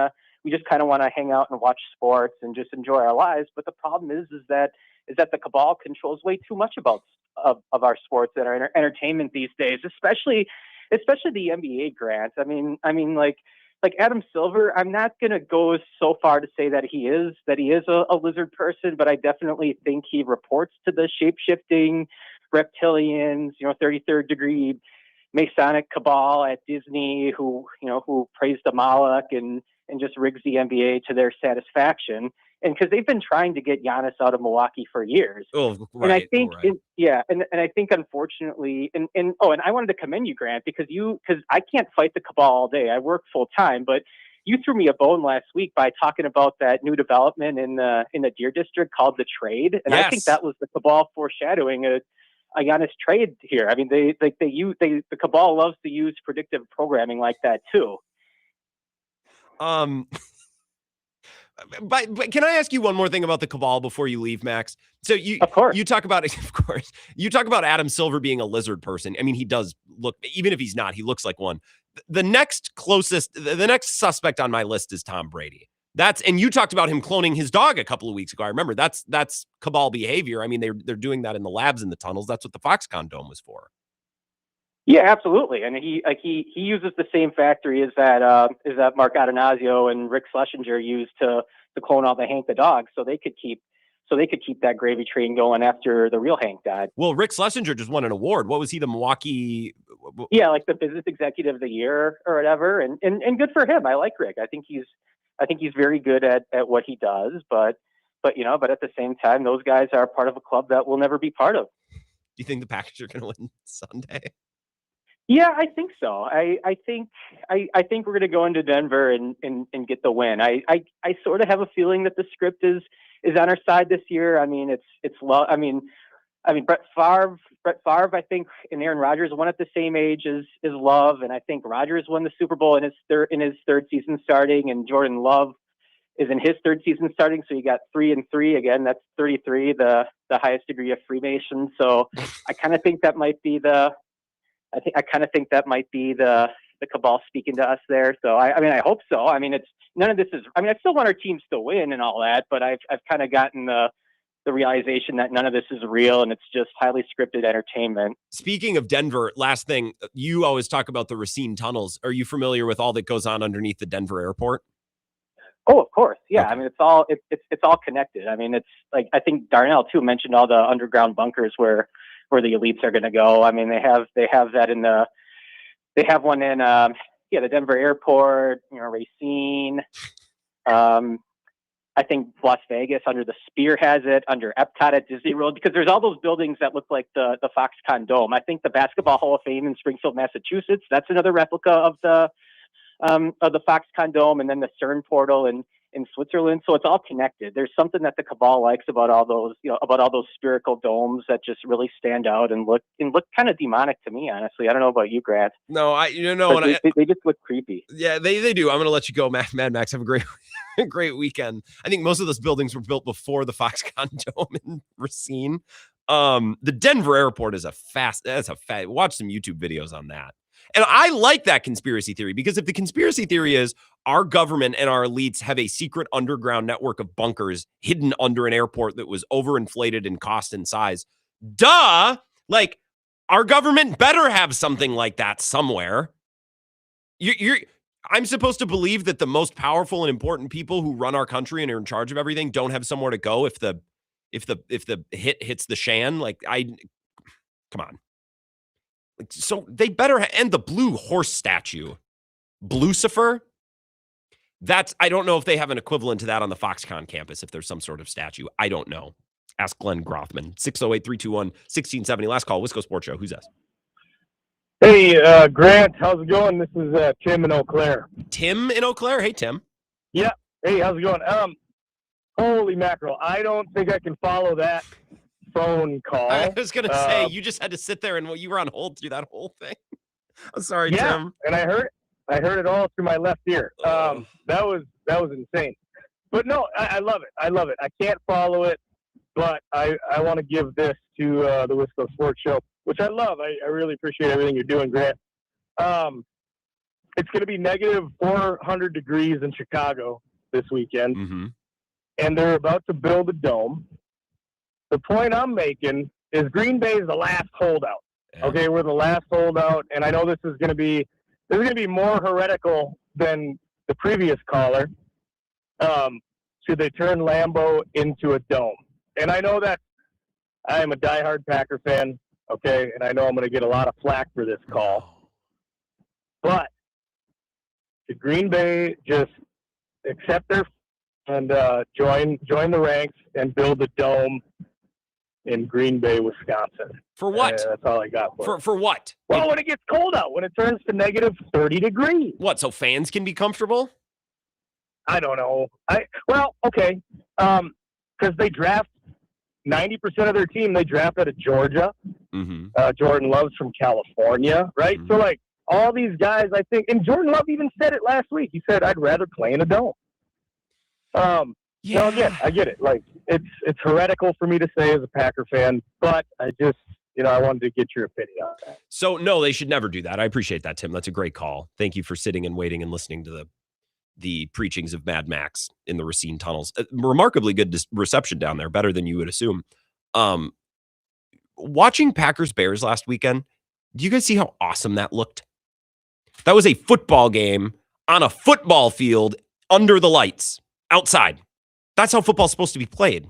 of want to hang out and watch sports and just enjoy our lives. But the problem is that the cabal controls way too much of our sports and our entertainment these days, especially the NBA, Grant. I mean, like, like Adam Silver, I'm not going to go so far to say that he is a lizard person, but I definitely think he reports to the shape-shifting reptilians, 33rd degree Masonic cabal at Disney who praise the Moloch and just rigs the NBA to their satisfaction. And because they've been trying to get Giannis out of Milwaukee for years. Oh, right. And I think, right. and I think unfortunately, and I wanted to commend you, Grant, because I can't fight the cabal all day. I work full time, but you threw me a bone last week by talking about that new development in the Deer District called the trade. And I think that was the cabal foreshadowing a Giannis trade here. I mean, the cabal loves to use predictive programming like that too. But can I ask you one more thing about the cabal before you leave, Max? So you talk about Adam Silver being a lizard person. I mean, he does look, even if he's not, he looks like one. The next suspect on my list is Tom Brady. And you talked about him cloning his dog a couple of weeks ago. I remember that's cabal behavior. I mean, they're doing that in the labs in the tunnels. That's what the Foxconn Dome was for. Yeah, absolutely. And he uses the same factory as that Mark Atanasio and Rick Schlesinger used to clone all the Hank the dog, so they could keep that gravy train going after the real Hank died. Well, Rick Schlesinger just won an award. What was he? The Milwaukee? Yeah, like the Business Executive of the Year or whatever. And good for him. I like Rick. I think he's very good at what he does. But at the same time, those guys are part of a club that we'll never be part of. Do you think the Packers are going to win Sunday? Yeah, I think so. I think we're going to go into Denver and get the win. I sort of have a feeling that the script is on our side this year. I mean, it's low. I mean, Brett Favre, I think, and Aaron Rodgers won at the same age as Love, and I think Rodgers won the Super Bowl in his third season starting, and Jordan Love is in his third season starting. So you got 3-3 again. That's 33, the highest degree of Freemason. So I kind of think that might be the cabal speaking to us there. So I hope so. I mean, none of this is. I mean, I still want our teams to win and all that, but I've kind of gotten the realization that none of this is real and it's just highly scripted entertainment. Speaking of Denver, last thing, you always talk about the Racine tunnels. Are you familiar with all that goes on underneath the Denver airport? Oh, of course. Yeah. Okay. I mean, it's all connected. I mean, it's like, I think Darnell too mentioned all the underground bunkers where the elites are going to go. I mean, they have that they have one in, the Denver airport, Racine. I think Las Vegas under the Sphere has it, under Epcot at Disney World, because there's all those buildings that look like the Foxconn Dome. I think the Basketball Hall of Fame in Springfield, Massachusetts, that's another replica of the Foxconn Dome, and then the CERN portal in Switzerland. So it's all connected. There's something that the cabal likes about all those, about all those spherical domes that just really stand out and look kind of demonic to me, honestly. I don't know about you, Grant. No, they just look creepy. Yeah, they do. I'm going to let you go, Mad Max. Have a great weekend. I think most of those buildings were built before the Foxconn Dome in Racine. The Denver airport is watch some YouTube videos on that. And I like that conspiracy theory, because if the conspiracy theory is our government and our elites have a secret underground network of bunkers hidden under an airport that was overinflated in cost and size, duh, like our government better have something like that somewhere. I'm supposed to believe that the most powerful and important people who run our country and are in charge of everything don't have somewhere to go if the hit hits the shan. Come on. So they better and the blue horse statue, Blucifer. I don't know if they have an equivalent to that on the Foxconn campus, if there's some sort of statue. I don't know. Ask Glenn Grothman. 608-321-1670. Last call, Wisco Sports Show. Who's this? Hey, Grant, how's it going? This is Tim in Eau Claire. Tim in Eau Claire? Hey, Tim. Yeah. Hey, how's it going? Holy mackerel. I don't think I can follow that phone call. I was going to say, you just had to sit there and you were on hold through that whole thing. I'm sorry, yeah, Tim. And I heard it all through my left ear. That was insane. But no, I love it. I can't follow it, but I want to give this to the Wisco Sports Show, which I love. I really appreciate everything you're doing, Grant. It's going to be negative 400 degrees in Chicago this weekend, and they're about to build a dome. The point I'm making is Green Bay is the last holdout. Yeah. Okay, we're the last holdout, and I know this is going to be more heretical than the previous caller, should they turn Lambeau into a dome? And I know that I am a diehard Packer fan, okay, and I know I'm going to get a lot of flack for this call. But should Green Bay just accept their and join the ranks and build a dome in Green Bay, Wisconsin? For what? That's all I got For what? Well, when it gets cold out, when it turns to negative 30 degrees. What, so fans can be comfortable? I don't know. Okay. Because they draft 90% of their team, they draft out of Georgia. Mm-hmm. Jordan Love's from California, right? Mm-hmm. So, like, all these guys, I think, and Jordan Love even said it last week. He said, I'd rather play in a dome. Now, again, I get it. Like, it's heretical for me to say as a Packer fan, but I just, I wanted to get your opinion on that. So, no, they should never do that. I appreciate that, Tim. That's a great call. Thank you for sitting and waiting and listening to the preachings of Mad Max in the Racine tunnels. Remarkably good reception down there, better than you would assume. Watching Packers Bears last weekend, do you guys see how awesome that looked? That was a football game on a football field under the lights outside. That's how football's supposed to be played.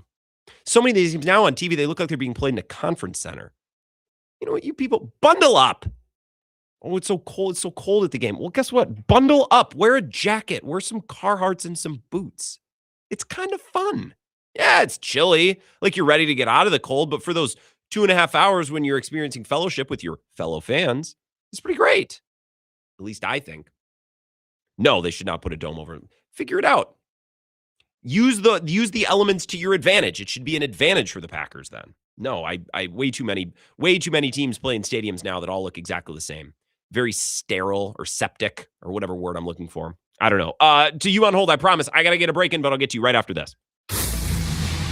So many of these games now on TV, they look like they're being played in a conference center. You know what, you people, bundle up. Oh, it's so cold. It's so cold at the game. Well, guess what? Bundle up. Wear a jacket. Wear some Carhartts and some boots. It's kind of fun. Yeah, it's chilly. Like you're ready to get out of the cold, but for those 2.5 hours when you're experiencing fellowship with your fellow fans, it's pretty great. At least I think. No, they should not put a dome over it. Figure it out. Use the elements to your advantage. It should be an advantage for the Packers then. No, I way too many teams play in stadiums now that all look exactly the same. Very sterile or septic or whatever word I'm looking for. I don't know. To you on hold, I promise. I got to get a break in, but I'll get to you right after this.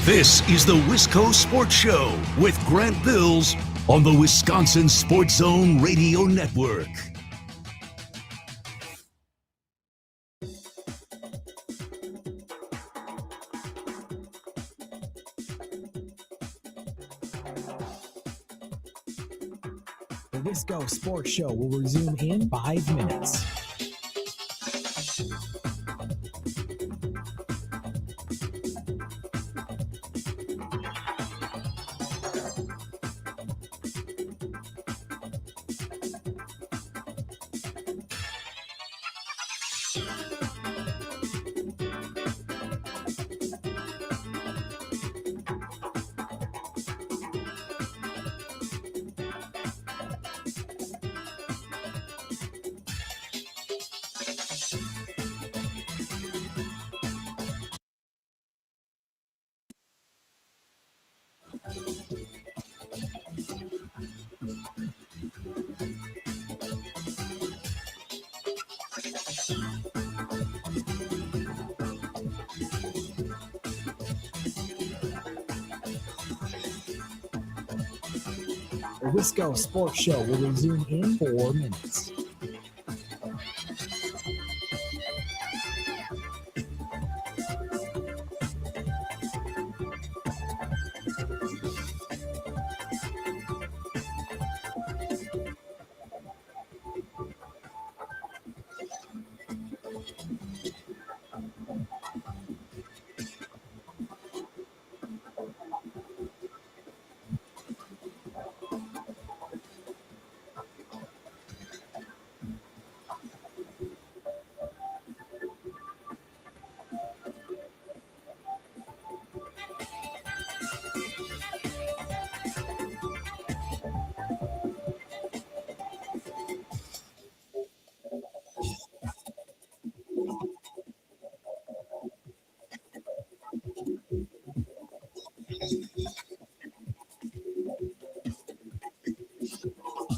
This is the Wisco Sports Show with Grant Bills on the Wisconsin Sports Zone Radio Network. The Wisco Sports Show will resume in 5 minutes. The Wisco Sports Show will resume in 4 minutes.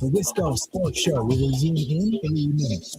The Wisco Sports Show will resume in 3 minutes.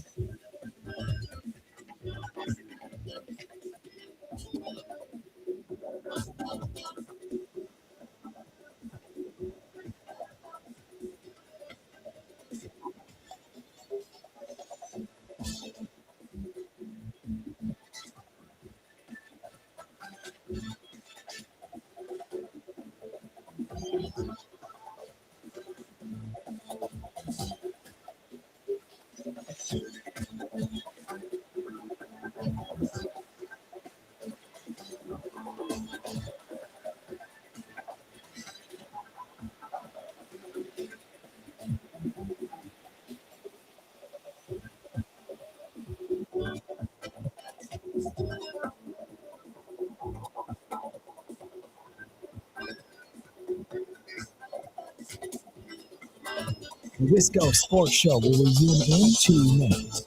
The Wisco Sports Show will resume in 2 minutes.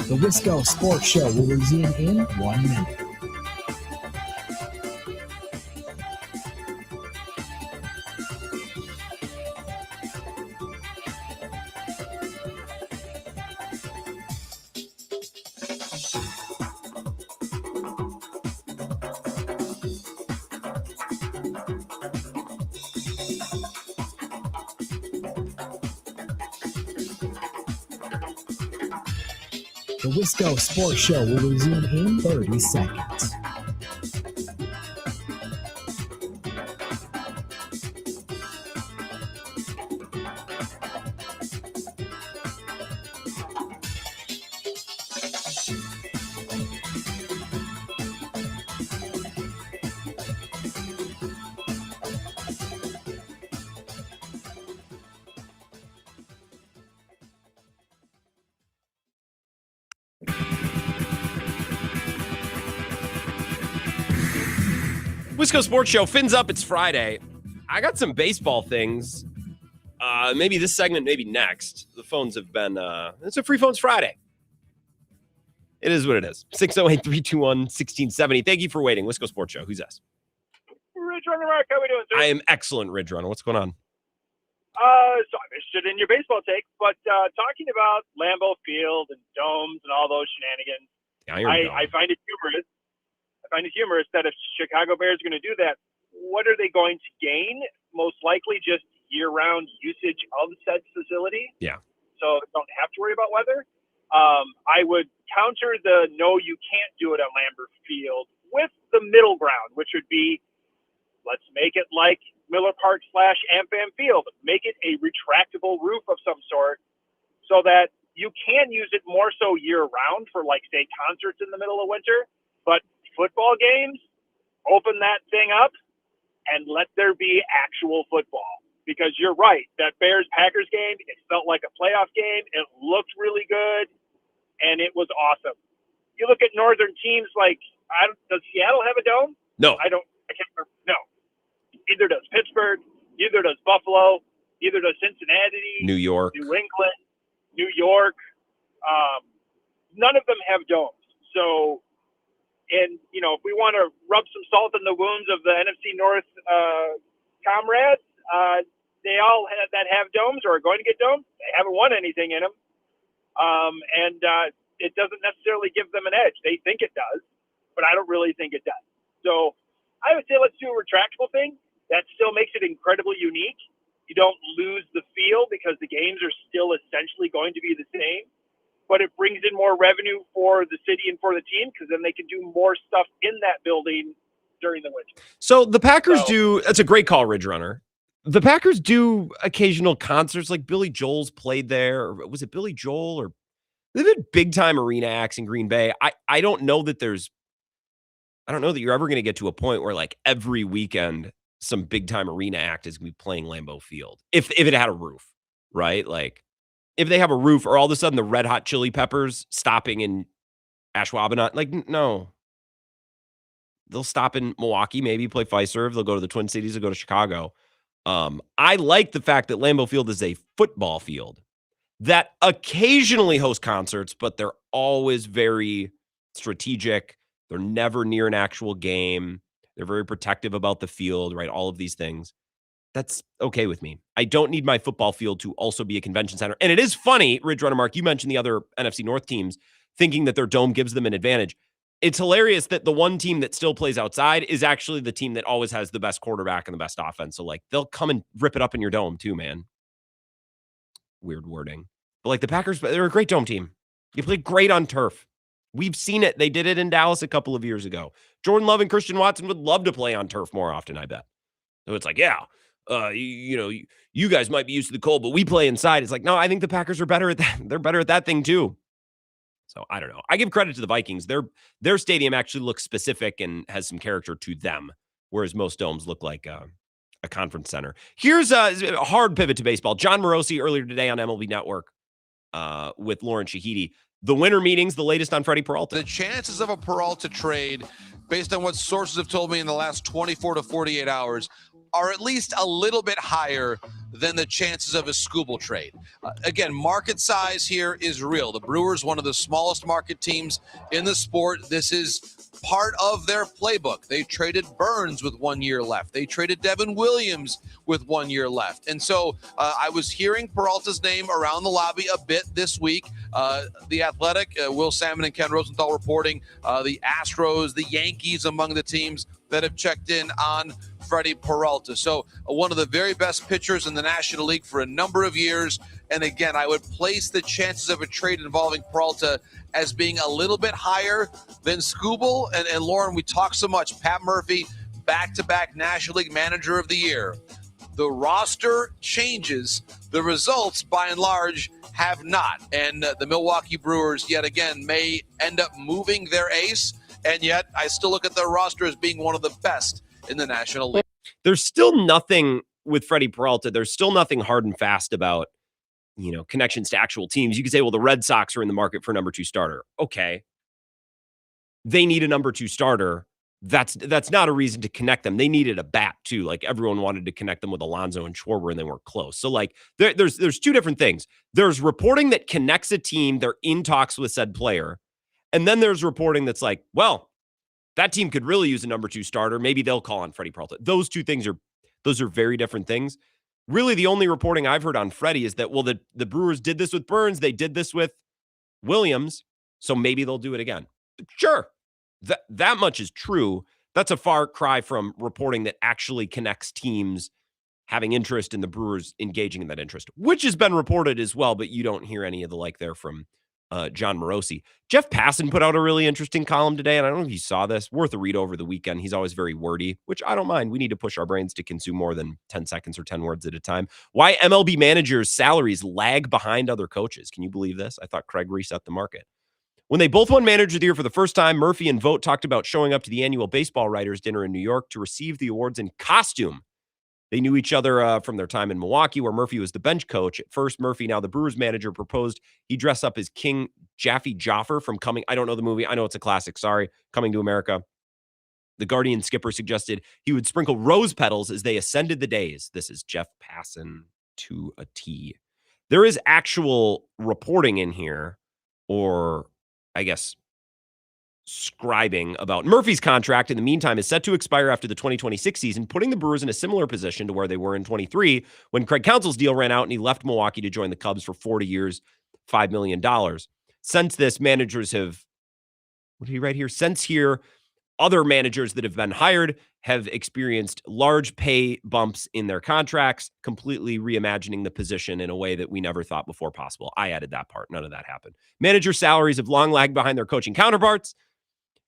The Wisco Sports Show will resume in 1 minute. The Wisco Sports Show will resume in 30 seconds. Wisco Sports Show, fins up. It's Friday. I got some baseball things. Maybe this segment, maybe next. The phones have been, it's a free phones Friday. It is what it is. 608-321-1670. Thank you for waiting. Wisco Sports Show. Who's this? Ridge Runner Mark, how we doing, sir? I am excellent, Ridge Runner. What's going on? So I'm interested in your baseball take, but talking about Lambeau Field and domes and all those shenanigans, I find it humorous. I find it humorous that if Chicago Bears are going to do that, what are they going to gain? Most likely just year-round usage of said facility. Yeah. So don't have to worry about weather. I would counter the no, you can't do it on Lambeau Field with the middle ground, which would be, let's make it like Miller Park / AmFam Field. Make it a retractable roof of some sort so that you can use it more so year-round for, like, say, concerts in the middle of winter. But football games, open that thing up and let there be actual football. Because you're right, that Bears-Packers game, it felt like a playoff game. It looked really good, and it was awesome. You look at northern teams like, does Seattle have a dome? No. I can't remember. No. Either does Pittsburgh, either does Buffalo, either does Cincinnati, New York, New England, New York. None of them have domes. So, and, you know, if we want to rub some salt in the wounds of the NFC North comrades, they all have domes or are going to get domes. They haven't won anything in them. And it doesn't necessarily give them an edge. They think it does, but I don't really think it does. So I would say let's do a retractable thing. That still makes it incredibly unique. You don't lose the feel because the games are still essentially going to be the same, but it brings in more revenue for the city and for the team because then they can do more stuff in that building during the winter. So the Packers do, that's a great call, Ridge Runner. The Packers do occasional concerts, like Billy Joel's played there. Or was it Billy Joel? Or they've had big time arena acts in Green Bay. I don't know that you're ever going to get to a point where, like, every weekend some big time arena act is going to be playing Lambeau Field. If it had a roof, right? Like, if they have a roof, or all of a sudden the Red Hot Chili Peppers stopping in Ashwaubenon, like, no. They'll stop in Milwaukee, maybe play Fiserv. They'll go to the Twin Cities. They'll go to Chicago. I like the fact that Lambeau Field is a football field that occasionally hosts concerts, but they're always very strategic. They're never near an actual game. They're very protective about the field, right? All of these things. That's okay with me. I don't need my football field to also be a convention center. And it is funny, Ridge Runner Mark, you mentioned the other NFC North teams. thinking that their dome gives them an advantage. It's hilarious that the one team that still plays outside is actually the team that always has the best quarterback and the best offense. So, like, they'll come and rip it up in your dome too, man. Weird wording. But, like, the Packers, they're a great dome team. You play great on turf. We've seen it. They did it in Dallas a couple of years ago. Jordan Love and Christian Watson would love to play on turf more often, I bet. So it's like, yeah, you guys might be used to the cold, but we play inside. It's like, no, I think the Packers are better at that. They're better at that thing too. So I don't know. I give credit to the Vikings. Their stadium actually looks specific and has some character to them, whereas most domes look like a conference center. Here's a hard pivot to baseball. John Morosi earlier today on MLB Network with Lauren Shahidi. The winter meetings, the latest on Freddie Peralta. The chances of a Peralta trade, based on what sources have told me in the last 24 to 48 hours, are at least a little bit higher than the chances of a Skubal trade. Again, market size here is real. The Brewers, one of the smallest market teams in the sport. This is part of their playbook. They traded Burns with 1 year left. They traded Devin Williams with 1 year left. And so I was hearing Peralta's name around the lobby a bit this week. The Athletic, Will Salmon and Ken Rosenthal reporting the Astros, the Yankees among the teams that have checked in on Freddie Peralta. So one of the very best pitchers in the National League for a number of years. And again, I would place the chances of a trade involving Peralta as being a little bit higher than Skubal. And Lauren, we talk so much. Pat Murphy, back-to-back National League Manager of the Year. The roster changes. The results, by and large, have not. And the Milwaukee Brewers, yet again, may end up moving their ace. And yet, I still look at their roster as being one of the best in the National League. There's still nothing with Freddie Peralta. There's still nothing hard and fast about, connections to actual teams. You could say, well, the Red Sox are in the market for a number 2 starter. Okay. They need a number 2 starter. That's not a reason to connect them. They needed a bat too. Like everyone wanted to connect them with Alonso and Schwarber and they weren't close. So like there's 2 different things. There's reporting that connects a team. They're in talks with said player. And then there's reporting that's like, well, that team could really use a number 2 starter. Maybe they'll call on Freddie Peralta. Those two things those are very different things. Really, the only reporting I've heard on Freddie is that, well, the Brewers did this with Burns. They did this with Williams. So maybe they'll do it again. Sure. That much is true. That's a far cry from reporting that actually connects teams having interest in the Brewers engaging in that interest, which has been reported as well, but you don't hear any of the like there from John Morosi. Jeff Passan put out a really interesting column today, and I don't know if you saw this. Worth a read over the weekend. He's always very wordy, which I don't mind. We need to push our brains to consume more than 10 seconds or 10 words at a time. Why MLB managers' salaries lag behind other coaches. Can you believe this? I thought Craig reset the market. When they both won Manager of the Year for the first time, Murphy and Vogt talked about showing up to the annual baseball writers' dinner in New York to receive the awards in costume. They knew each other from their time in Milwaukee, where Murphy was the bench coach. At first, Murphy, now the Brewers manager, proposed he dress up as King Jaffe Joffer from I don't know the movie. I know it's a classic. Sorry. Coming to America. The Guardian skipper suggested he would sprinkle rose petals as they ascended the days. This is Jeff Passan to a T. There is actual reporting in here, or I guess scribing about Murphy's contract in the meantime is set to expire after the 2026 season, putting the Brewers in a similar position to where they were in 23 when Craig Counsell's deal ran out and he left Milwaukee to join the Cubs for 40 years, $5 million. Since this, managers have, what did he write here? Since here, other managers that have been hired have experienced large pay bumps in their contracts, completely reimagining the position in a way that we never thought before possible. I added that part. None of that happened. Manager salaries have long lagged behind their coaching counterparts.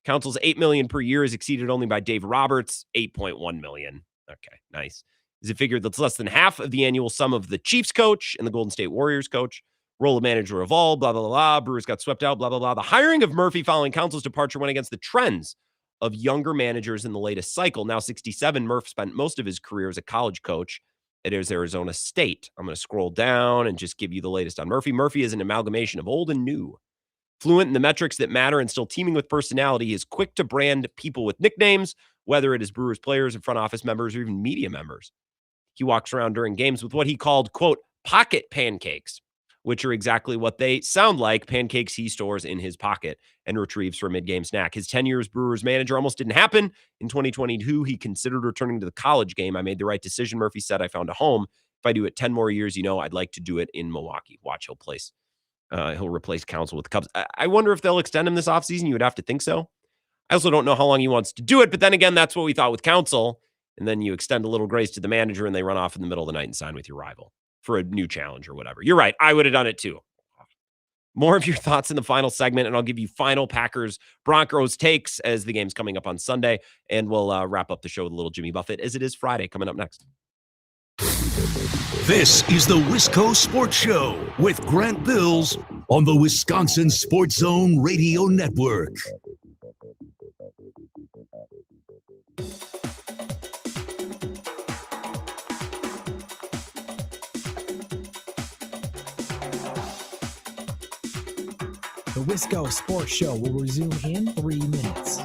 Council's $8 million per year is exceeded only by Dave Roberts, $8.1 million. Okay, nice. Is a figure that's less than half of the annual sum of the Chiefs coach and the Golden State Warriors coach. Role of manager of all, blah, blah, blah, blah. Brewers got swept out, blah, blah, blah. The hiring of Murphy following Council's departure went against the trends of younger managers in the latest cycle. Now 67, Murph spent most of his career as a college coach at Arizona State. I'm going to scroll down and just give you the latest on Murphy. Murphy is an amalgamation of old and new. Fluent in the metrics that matter and still teeming with personality, he is quick to brand people with nicknames, whether it is Brewers players and front office members or even media members. He walks around during games with what he called, quote, pocket pancakes, which are exactly what they sound like, pancakes he stores in his pocket and retrieves for a mid-game snack. His tenure as Brewers manager almost didn't happen. In 2022, he considered returning to the college game. I made the right decision, Murphy said. I found a home. If I do it 10 more years, I'd like to do it in Milwaukee. Watch, he'll place He'll replace Counsell with the Cubs. I wonder if they'll extend him this offseason. You would have to think so. I also don't know how long he wants to do it, but then again, that's what we thought with Counsell. And then you extend a little grace to the manager and they run off in the middle of the night and sign with your rival for a new challenge or whatever. You're right. I would have done it too. More of your thoughts in the final segment, and I'll give you final Packers Broncos takes as the game's coming up on Sunday. And we'll wrap up the show with a little Jimmy Buffett as it is Friday coming up next. This is the Wisco Sports Show with Grant Bills on the Wisconsin Sports Zone Radio Network. The Wisco Sports Show will resume in 3 minutes.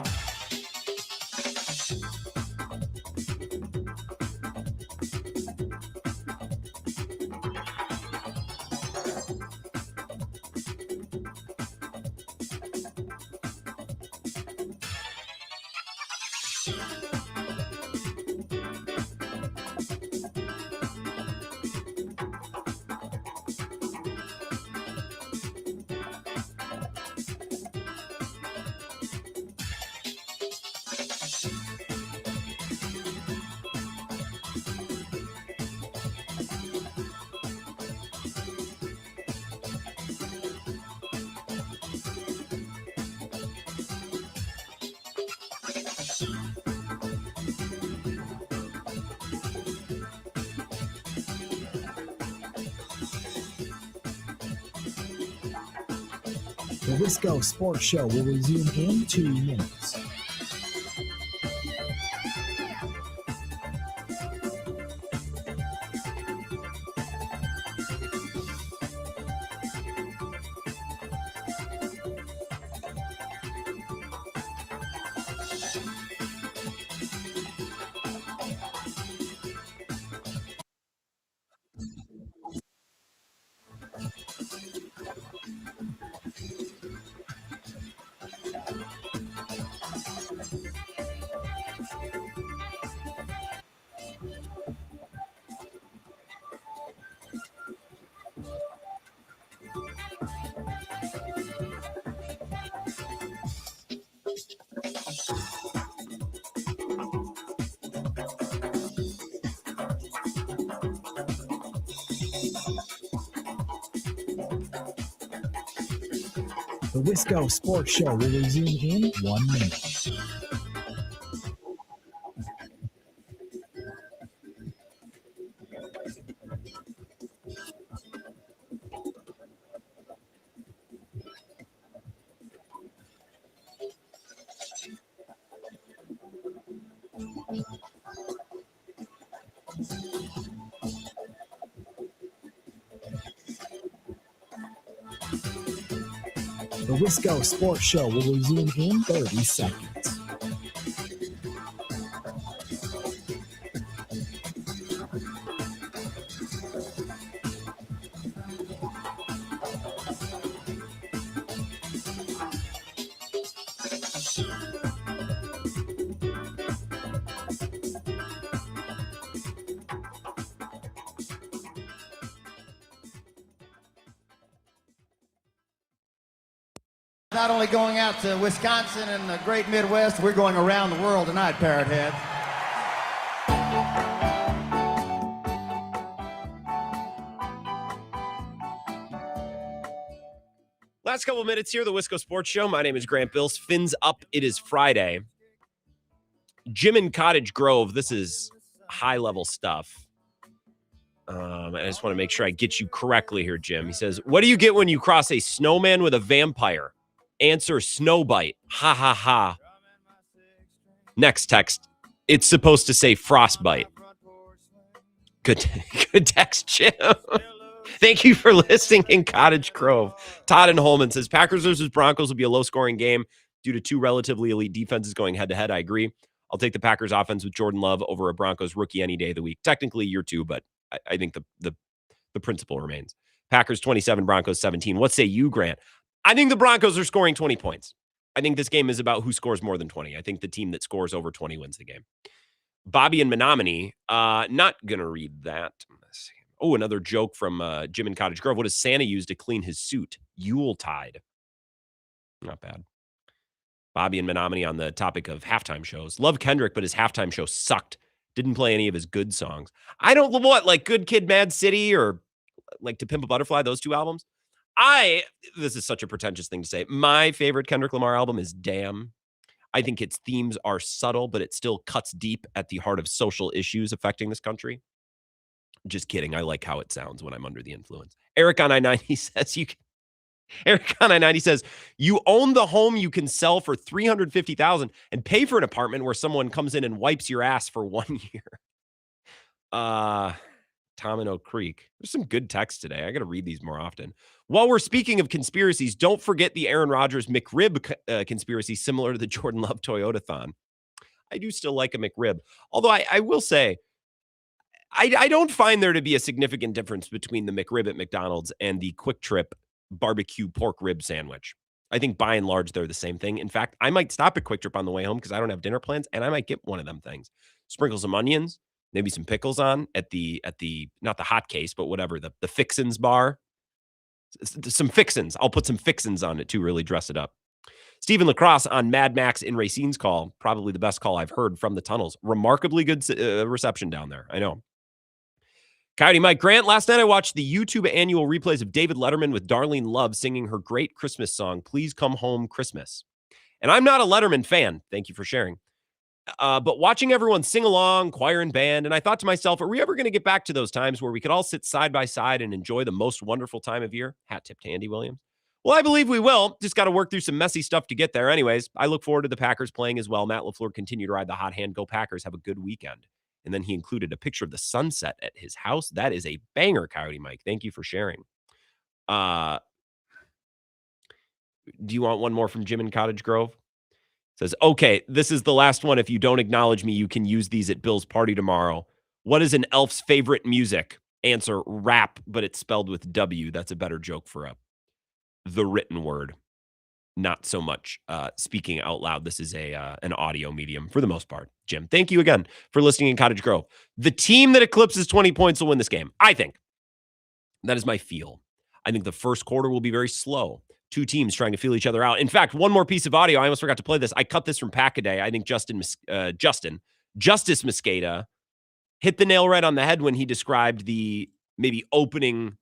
The Wisco Sports Show will resume in 2 minutes. The Wisco Sports Show will resume in 1 minute. The Wisco Sports Show will resume in 30 seconds. Not only going out to Wisconsin and the great Midwest, we're going around the world tonight, Parrot Head. Last couple of minutes here, the Wisco Sports Show. My name is Grant Bills. Fins up. It is Friday. Jim in Cottage Grove. This is high-level stuff. I just want to make sure I get you correctly here, Jim. He says, what do you get when you cross a snowman with a vampire? Answer, snowbite. Ha, ha, ha. Next text. It's supposed to say frostbite. Good text, Jim. Thank you for listening in Cottage Grove. Todd in Holman says, Packers versus Broncos will be a low-scoring game due to two relatively elite defenses going head-to-head. I agree. I'll take the Packers offense with Jordan Love over a Broncos rookie any day of the week. Technically, year two, but I think the principle remains. Packers 27, Broncos 17. What say you, Grant? I think the Broncos are scoring 20 points. I think this game is about who scores more than 20. I think the team that scores over 20 wins the game. Bobby and Menominee, not going to read that. Oh, another joke from Jim in Cottage Grove. What does Santa use to clean his suit? Yuletide. Not bad. Bobby and Menominee on the topic of halftime shows. Love Kendrick, but his halftime show sucked. Didn't play any of his good songs. I don't what, like Good Kid, Mad City, or like To Pimp a Butterfly, those two albums. This is such a pretentious thing to say. My favorite Kendrick Lamar album is Damn. I think its themes are subtle, but it still cuts deep at the heart of social issues affecting this country. Just kidding. I like how it sounds when I'm under the influence. Eric on I-90 says Eric on I-90 says, you own the home you can sell for $350,000 and pay for an apartment where someone comes in and wipes your ass for 1 year. Tom in Oak Creek. There's some good text today. I got to read these more often. While we're speaking of conspiracies, don't forget the Aaron Rodgers McRib conspiracy, similar to the Jordan Love Toyota-thon. I do still like a McRib. Although I will say, I don't find there to be a significant difference between the McRib at McDonald's and the Quick Trip barbecue pork rib sandwich. I think by and large, they're the same thing. In fact, I might stop at Quick Trip on the way home because I don't have dinner plans, and I might get one of them things. Sprinkle some onions, maybe some pickles on at the not the hot case, but whatever, the fixins bar. Some fixins. I'll put some fixins on it too, really dress it up. Stephen Lacrosse on Mad Max in Racine's call, probably the best call I've heard from the tunnels. Remarkably good reception down there. I know. Coyote Mike Grant, last night I watched the YouTube annual replays of David Letterman with Darlene Love singing her great Christmas song, Please Come Home Christmas. And I'm not a Letterman fan. Thank you for sharing. But watching everyone sing along, choir and band, and I thought to myself, are we ever going to get back to those times where we could all sit side by side and enjoy the most wonderful time of year? Hat tip to Andy Williams. Well, I believe we will. Just got to work through some messy stuff to get there. Anyways, I look forward to the Packers playing as well. Matt LaFleur continue to ride the hot hand. Go Packers. Have a good weekend. And then he included a picture of the sunset at his house. That is a banger, Coyote Mike. Thank you for sharing. Do you want one more from Jim in Cottage Grove? Says, okay, this is the last one. If you don't acknowledge me, you can use these at Bill's party tomorrow. What is an elf's favorite music? Answer, rap, but it's spelled with W. That's a better joke for the written word. Not so much speaking out loud. This is an audio medium for the most part. Jim, thank you again for listening in Cottage Grove. The team that eclipses 20 points will win this game, I think. That is my feel. I think the first quarter will be very slow. Two teams trying to feel each other out. In fact, one more piece of audio. I almost forgot to play this. I cut this from Pack-A-Day. I think Justice Mosqueda hit the nail right on the head when he described the maybe opening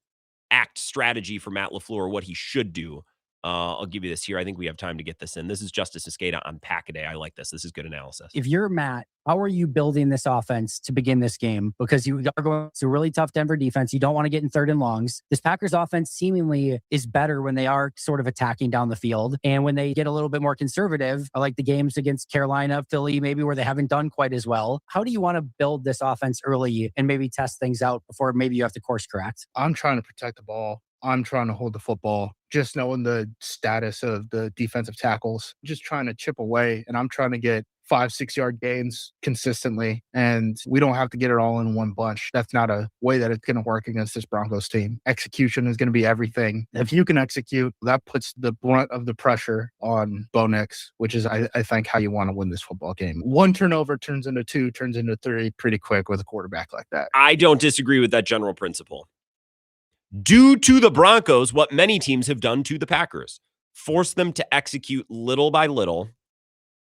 act strategy for Matt LaFleur, what he should do. I'll give you this here. I think we have time to get this in. This is Justice Mosqueda on Pack-A-Day. I like this. This is good analysis. If you're Matt, how are you building this offense to begin this game? Because you are going to a really tough Denver defense. You don't want to get in third and longs. This Packers offense seemingly is better when they are sort of attacking down the field. And when they get a little bit more conservative, I like the games against Carolina, Philly, maybe where they haven't done quite as well. How do you want to build this offense early and maybe test things out before maybe you have to course correct? I'm trying to protect the ball. I'm trying to hold the football, just knowing the status of the defensive tackles, just trying to chip away. And I'm trying to get 5-6 yard gains consistently. And we don't have to get it all in one bunch. That's not a way that it's going to work against this Broncos team. Execution is going to be everything. If you can execute, that puts the brunt of the pressure on Bo Nix, which is, I think, how you want to win this football game. One turnover turns into 2, turns into 3 pretty quick with a quarterback like that. I don't disagree with that general principle. Do to the Broncos what many teams have done to the Packers. Force them to execute little by little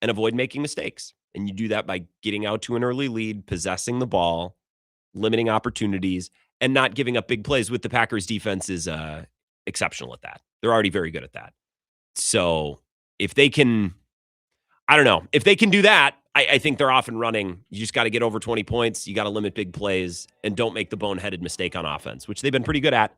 and avoid making mistakes. And you do that by getting out to an early lead, possessing the ball, limiting opportunities, and not giving up big plays. With the Packers defense is exceptional at that. They're already very good at that. So if they can, I don't know, if they can do that, I think they're off and running. You just got to get over 20 points. You got to limit big plays and don't make the boneheaded mistake on offense, which they've been pretty good at.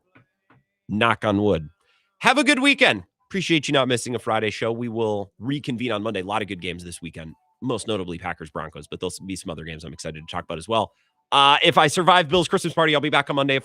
Knock on wood. Have a good weekend. Appreciate you not missing a Friday show. We will reconvene on Monday. A lot of good games this weekend, most notably Packers Broncos, but there'll be some other games I'm excited to talk about as well. If I survive Bill's Christmas party, I'll be back on Monday at 4.